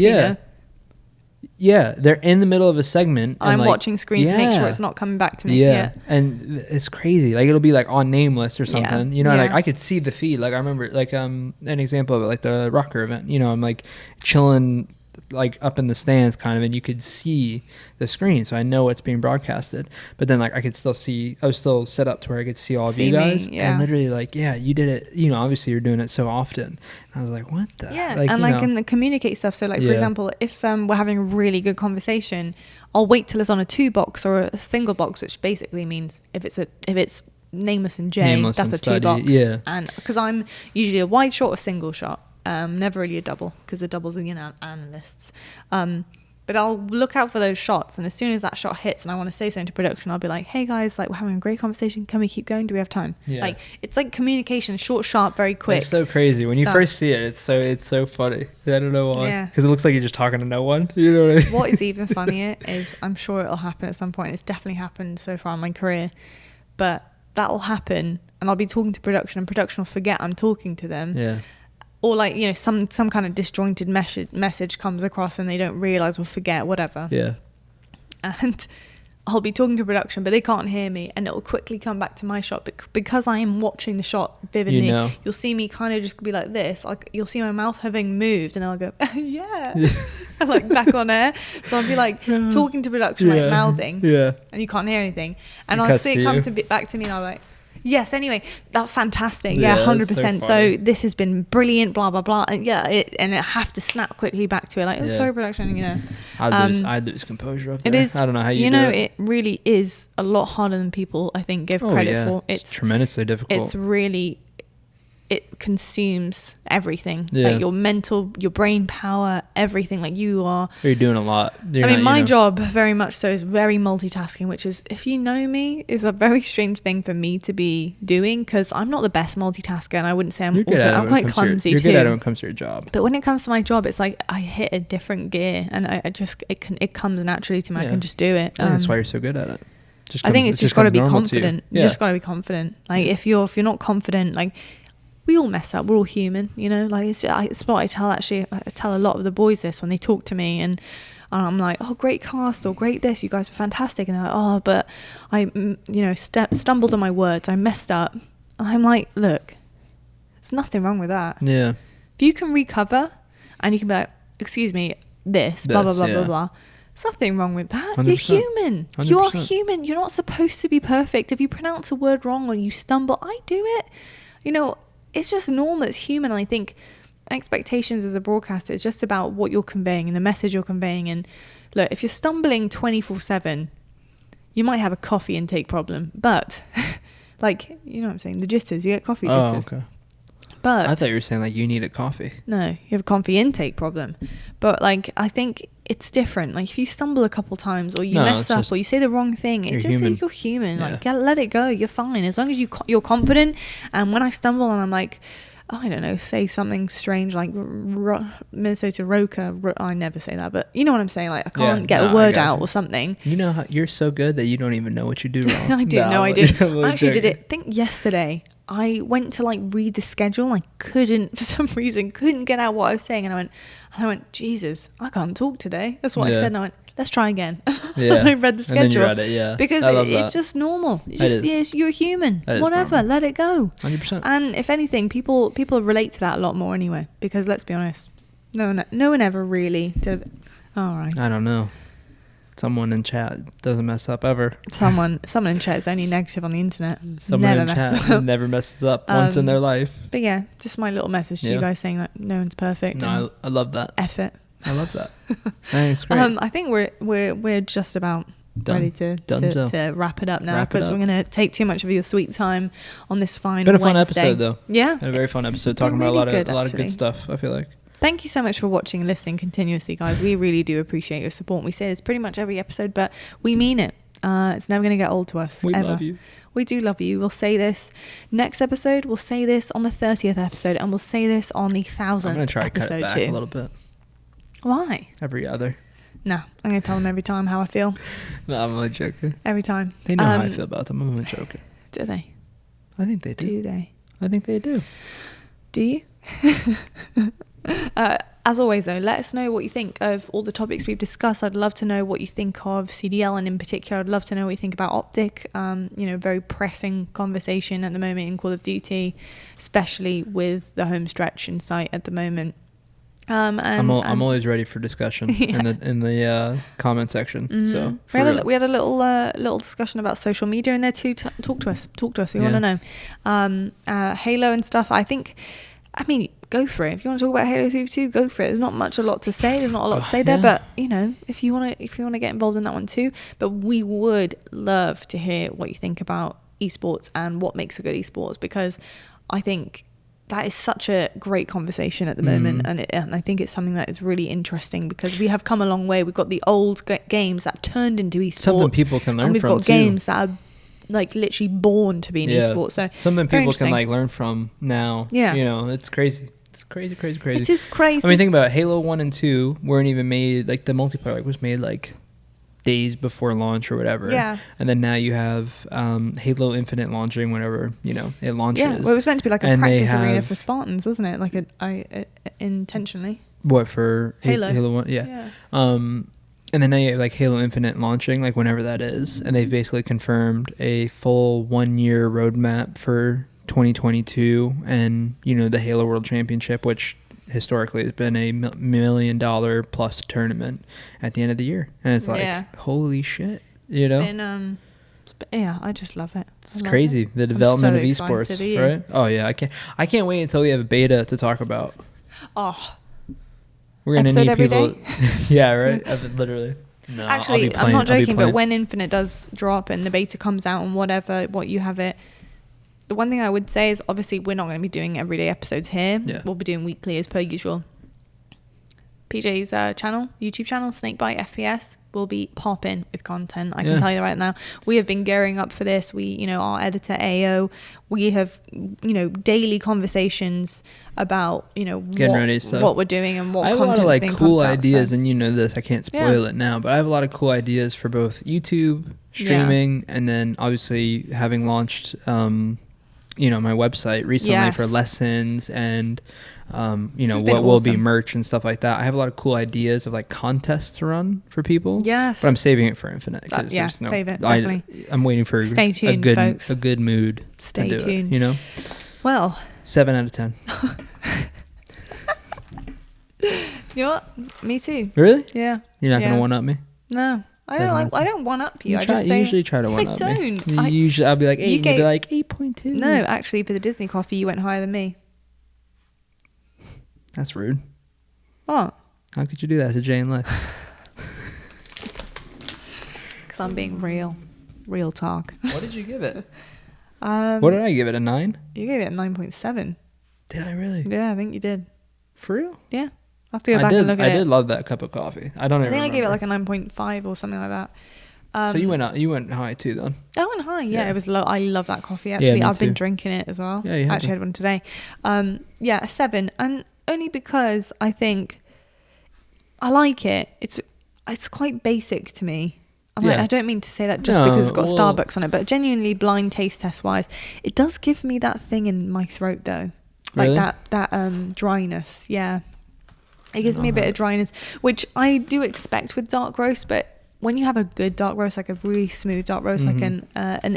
Yeah, they're in the middle of a segment. I'm watching screens to make sure it's not coming back to me. Yeah, and it's crazy. Like it'll be like on Nameless or something, and like I could see the feed. Like I remember like an example of it, like the rocker event. I'm like chilling like up in the stands kind of, and you could see the screen, so I know it's being broadcasted. But then like I could still see, I was still set up to where I could see all of you guys, and literally like, yeah, you did it, you know, obviously you're doing it so often. And I was like, what the, like, and like in the communicate stuff. So like for example, if we're having a really good conversation, I'll wait till it's on a 2 box or a single box, which basically means if it's nameless and J, that's a 2 box. Yeah. And because I'm usually a wide shot or single shot, never really a double, because the doubles are, you know, analysts. But I'll look out for those shots, and as soon as that shot hits and I want to say something to production, I'll be like, hey guys, like we're having a great conversation, can we keep going, do we have time? Like it's like communication, short, sharp, very quick. It's so crazy when you first see it. It's so funny. I don't know why, because it looks like you're just talking to no one, you know what I mean? What is even funnier is, I'm sure it'll happen at some point, it's definitely happened so far in my career, but that'll happen and I'll be talking to production and production will forget I'm talking to them. Or like, you know, some kind of disjointed message comes across and they don't realize or forget, whatever. And I'll be talking to production, but they can't hear me, and it'll quickly come back to my shot because I am watching the shot vividly. You know. You'll see me kind of just be like this, like you'll see my mouth having moved, and I'll go like back on air. So I'll be like talking to production, like mouthing, and you can't hear anything, and I'll see it come back to me, and I'm like, yes, anyway, that's fantastic. 100%. So this has been brilliant, blah, blah, blah. And and I have to snap quickly back to it. Like, oh, sorry, production, you know. I'd lose composure up there. It is, I don't know how you know, it really is a lot harder than people, I think, give credit for. It's tremendously difficult. It's really, it consumes everything. Like your mental, your brain power, everything. Like you're doing a lot. My job very much so is very multitasking, which is, if you know me, is a very strange thing for me to be doing, because I'm not the best multitasker, and I wouldn't say I'm quite clumsy too. You're good at it when it comes to your job. But when it comes to my job, it's like I hit a different gear, and it comes naturally to me. I can just do it. That's why you're so good at it. I think it's just got to be confident. You just got to be confident. Like if you're not confident, like, we all mess up. We're all human, you know. Like it's what I tell. Actually, I tell a lot of the boys this when they talk to me, and I'm like, "Oh, great cast," or "Great this. You guys are fantastic." And they're like, "Oh, but I, stumbled on my words. I messed up." And I'm like, "Look, there's nothing wrong with that. Yeah. If you can recover, and you can be like, excuse me, this, blah blah blah blah blah." There's nothing wrong with that. 100%. You're human. 100%. You are human. You're not supposed to be perfect. If you pronounce a word wrong or you stumble, I do it. You know. It's just normal. It's human. And I think expectations as a broadcaster is just about what you're conveying and the message you're conveying. And look, if you're stumbling 24/7, you might have a coffee intake problem. But like, you know what I'm saying? The jitters. You get coffee jitters. Oh, okay. But I thought you were saying like you need a coffee. No, you have a coffee intake problem. But like, I think it's different. Like if you stumble a couple times or you mess up or you say the wrong thing, it just says you're human. Like let it go. You're fine. As long as you're confident. And when I stumble and I'm like, oh, I don't know, say something strange like Minnesota Roca. I never say that, but you know what I'm saying? Like I can't get a word out or something. You know how you're so good that you don't even know what you do wrong. I do. No, I do. I actually did it. I think yesterday. I went to like read the schedule. I couldn't, for some reason, get out what I was saying. And I went, Jesus, I can't talk today. That's what I said. And I went, let's try again. And I read the schedule. And then you read it, because it's just normal. It's just, you're a human. Whatever, let it go. 100%. And if anything, people relate to that a lot more anyway. Because let's be honest, no one ever really did. All right. I don't know. Someone in chat doesn't mess up ever. Someone in chat is only negative on the internet. Someone in chat never messes up once in their life. But yeah, just my little message to you guys saying that no one's perfect. No, I love that. Effort. I love that. Thanks, great. I think we're just about ready to wrap it up now, because we're gonna take too much of your sweet time on this fine Wednesday. Been a fun episode though. Yeah, a very fun episode talking about a lot of good stuff. I feel like. Thank you so much for watching and listening continuously, guys. We really do appreciate your support. We say this pretty much every episode, but we mean it. It's never going to get old to us. We love you. We do love you. We'll say this next episode. We'll say this on the 30th episode, and we'll say this on the 1000th episode. I'm going to try to cut it back a little bit. Why? Every other. No, I'm going to tell them every time how I feel. No, I'm only joking. Every time. They know how I feel about them. I'm only joking. Do they? I think they do. Do they? I think they do. Do you? As always, though, let us know what you think of all the topics we've discussed. I'd love to know what you think of CDL, and in particular, I'd love to know what you think about OpTic. Very pressing conversation at the moment in Call of Duty, especially with the home stretch in sight at the moment. And I'm always ready for discussion in the comment section. Mm-hmm. So we had a little discussion about social media in there too. Talk to us. We want to know. Halo and stuff. I mean, go for it. If you want to talk about Halo 2v2, go for it. There's not a lot to say. There's not a lot to say there, but if you want to get involved in that one too. But we would love to hear what you think about esports and what makes a good esports, because I think that is such a great conversation at the moment, and I think it's something that is really interesting, because we have come a long way. We've got the old games that have turned into esports. Something people can learn from, and we've got games that are like literally born to be in esports. So something people can like learn from now. Yeah, it's crazy. It's crazy. It is crazy. I mean, think about it. Halo 1 and 2 weren't even made, like the multiplayer was made like days before launch or whatever. Yeah. And then now you have Halo Infinite launching whenever it launches. Yeah. Well, it was meant to be like a practice arena for Spartans, wasn't it? Like intentionally. What, for Halo? Halo 1? Yeah. And then now you have like Halo Infinite launching, like whenever that is, and they've basically confirmed a full 1 year roadmap for 2022, and the Halo World Championship, which historically has been a $1 million plus tournament at the end of the year, and it's like holy shit, I just love it. It's crazy, the development of esports, right? Oh yeah, I can't wait until we have a beta to talk about. We're gonna need people. Yeah, right. Literally. No, actually, I'm not joking. But when Infinite does drop and the beta comes out and what you have it. The one thing I would say is, obviously, we're not going to be doing everyday episodes here. Yeah. We'll be doing weekly as per usual. PJ's YouTube channel, Snakebite FPS, will be popping with content. I can tell you right now. We have been gearing up for this. Our editor AO, we have, daily conversations about, what we're doing and what content's being pumped out. I have a lot of like cool ideas, and this, I can't spoil it now, but I have a lot of cool ideas for both YouTube, streaming, and then obviously having launched, my website recently for lessons and what will be merch and stuff like that. I have a lot of cool ideas of like contests to run for people. Yes, but I'm saving it for Infinite. Save it. Definitely. I'm waiting for Stay tuned, folks. A good mood. Stay to do tuned. It, Well, 7 out of 10. You know what? Me too. Really? Yeah. You're not gonna one up me? No. I don't one up you. I usually try to one up me. I don't. Usually I'll be like 8. You'll be like 8.2. No, actually, for the Disney coffee, you went higher than me. That's rude. What? How could you do that to Jay and Lex? Because I'm being real talk. What did you give it? What did I give it? A 9? You gave it a 9.7. Did I really? Yeah, I think you did. For real? Yeah. I'll have to go back and look at it. I did love that cup of coffee. I think I gave it like a 9.5 or something like that. So you went high too then? I went high, yeah. It was low. I love that coffee actually. I've been drinking it as well. Yeah, you actually had one today. A 7, and only because I think I like it. It's quite basic to me. I don't mean to say that just because it's got Starbucks on it, but genuinely blind taste test wise, it does give me that thing in my throat though. Like really? that dryness. Yeah. It gives me a bit of dryness, which I do expect with dark roast, but when you have a good dark roast, like a really smooth dark roast, like an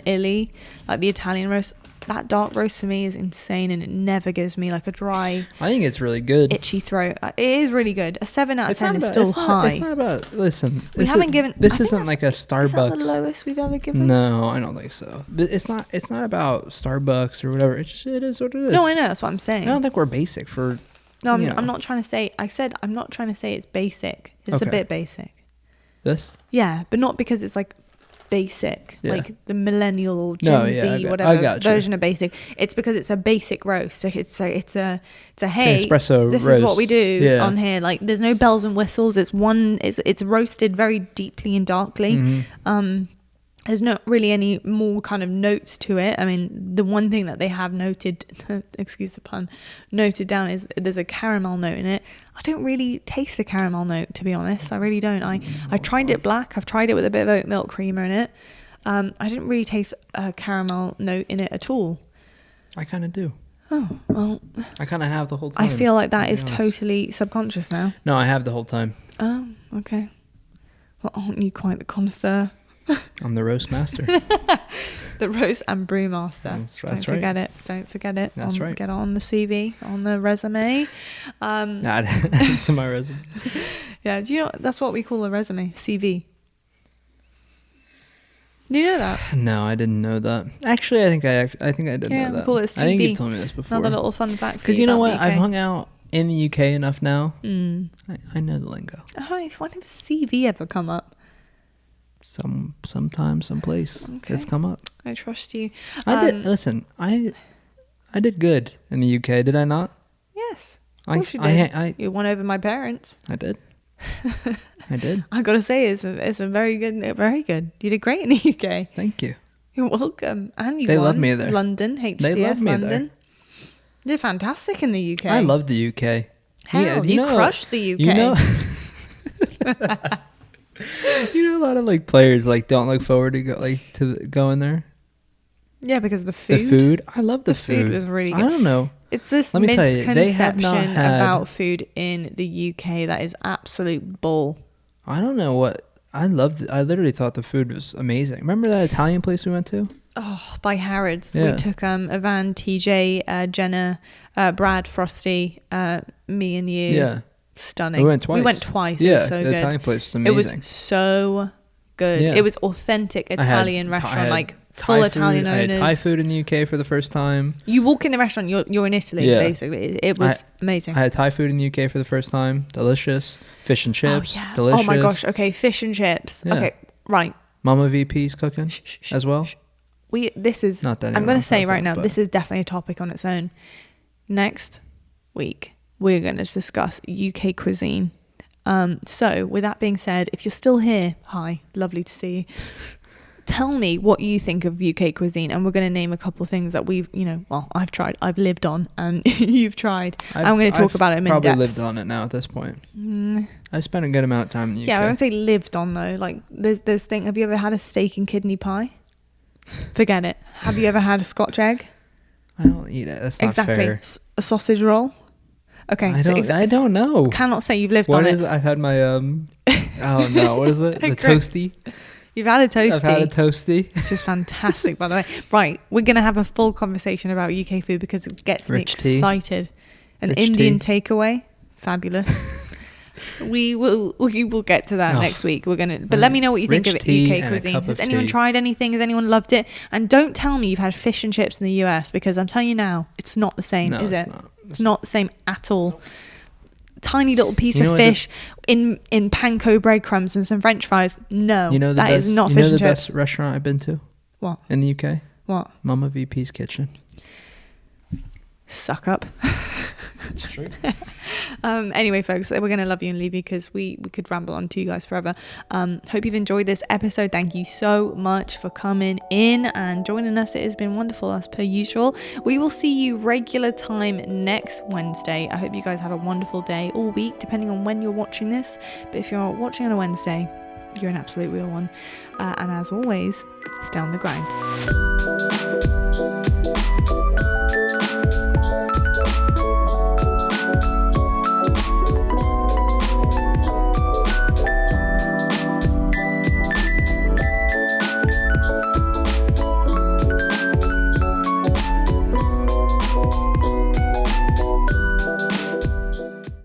illy, like the Italian roast, that dark roast for me is insane, and it never gives me like a dry. I think it's really good. Itchy throat. It is really good. A 7 out of 10 is still high. It's not about. Listen, we haven't given. This isn't like a Starbucks. Is that the lowest we've ever given? No, I don't think so. But it's not about Starbucks or whatever. It is what it is. No, I know. That's what I'm saying. I don't think we're basic for. No, I'm not trying to say. I said I'm not trying to say it's basic. It's a bit basic. This? Yeah, but not because it's like basic, like the millennial or Gen Z, whatever version of basic. It's because it's a basic roast. Like it's a hey, espresso this roast. Is what we do on here. Like there's no bells and whistles. It's roasted very deeply and darkly. There's not really any more kind of notes to it. I mean, the one thing that they have noted, excuse the pun, noted down is there's a caramel note in it. I don't really taste a caramel note, to be honest. I really don't. I tried it black. I've tried it with a bit of oat milk creamer in it. I didn't really taste a caramel note in it at all. I kind of do. Oh, well. I kind of have the whole time. I feel like that is totally subconscious now. No, I have the whole time. Oh, okay. Well, aren't you quite the connoisseur? I'm the roast master. The roast and brew master. Don't forget it. Don't forget it. That's right. Get it on the CV, on the resume. Add it to my resume. Yeah, do you know that's what we call a resume? CV. Do you know that? No, I didn't know that. Actually, I think I did know that. We call it CV. I think you told me this before. Another little fun fact. Because you know what? I've hung out in the UK enough now. I know the lingo. Why did CV ever come up? Sometime, someplace. Okay. It's come up. I trust you. I did. Listen, I did good in the UK. Did I not? Yes. Of course you did. You won over my parents. I did. I did. I gotta say, it's a very good. You did great in the UK. Thank you. You're welcome. And they love me there. London, HCS, they love me London. There. You did fantastic in the UK. I love the UK. Hell, you crushed the UK. You know, a lot of like players like don't look forward to going there. Yeah, because of the food. The food. I love the food. The food was really good. I don't know. It's this misconception about food in the UK that is absolute bull. I don't know what. I literally thought the food was amazing. Remember that Italian place we went to? Oh, by Harrods. Yeah. We took Ivan, TJ, Jenna, Brad, Frosty, me and you. Yeah. Stunning. We went twice. Yeah, it was so the good. Italian place was amazing. It was so good. Yeah. It was authentic Italian restaurant, like full Italian owners. I had Thai food in the UK for the first time. You walk in the restaurant, you're in Italy, basically. It was amazing. I had Thai food in the UK for the first time. Delicious. Fish and chips. Oh, yeah. Delicious. Oh my gosh. Okay, fish and chips. Yeah. Okay, right. Mama VP's cooking as well. This is, I'm going to say right now, this is definitely a topic on its own. Next week, we're going to discuss UK cuisine. So with that being said, if you're still here, hi, lovely to see you. Tell me what you think of UK cuisine, and we're going to name a couple of things that I've tried, I've lived on, and you've tried. I'm going to talk about it in depth. I've probably lived on it now at this point. I spent a good amount of time in the UK. Yeah, I won't say lived on though. Like there's thing. Have you ever had a steak and kidney pie? Forget it. Have you ever had a Scotch egg? I don't eat it. That's not fair. A sausage roll. Okay, I don't know. Cannot say you've lived on it. What is it? I've had my oh no, what is it? The toasty. You've had a toasty. I've had a toasty. Which is fantastic, by the way. Right, we're going to have a full conversation about UK food because it gets me excited. An Indian takeaway, fabulous. We will get to that next week. We're gonna, but let me know what you think of UK cuisine. Has anyone tried anything? Has anyone loved it? And don't tell me you've had fish and chips in the US, because I'm telling you now, it's not the same, is it? It's not the same at all. Tiny little piece of fish in panko breadcrumbs and some French fries. No, that is not fish and chips. You know the best restaurant I've been to? What? In the UK? What? Mama VP's Kitchen. Suck up. It's true. Anyway, folks, we're going to love you and leave you because we could ramble on to you guys forever. Hope you've enjoyed this episode. Thank you so much for coming in and joining us. It has been wonderful as per usual. We will see you regular time next Wednesday. I hope you guys have a wonderful day or week, depending on when you're watching this. But if you're watching on a Wednesday, you're an absolute real one. And as always, stay on the grind.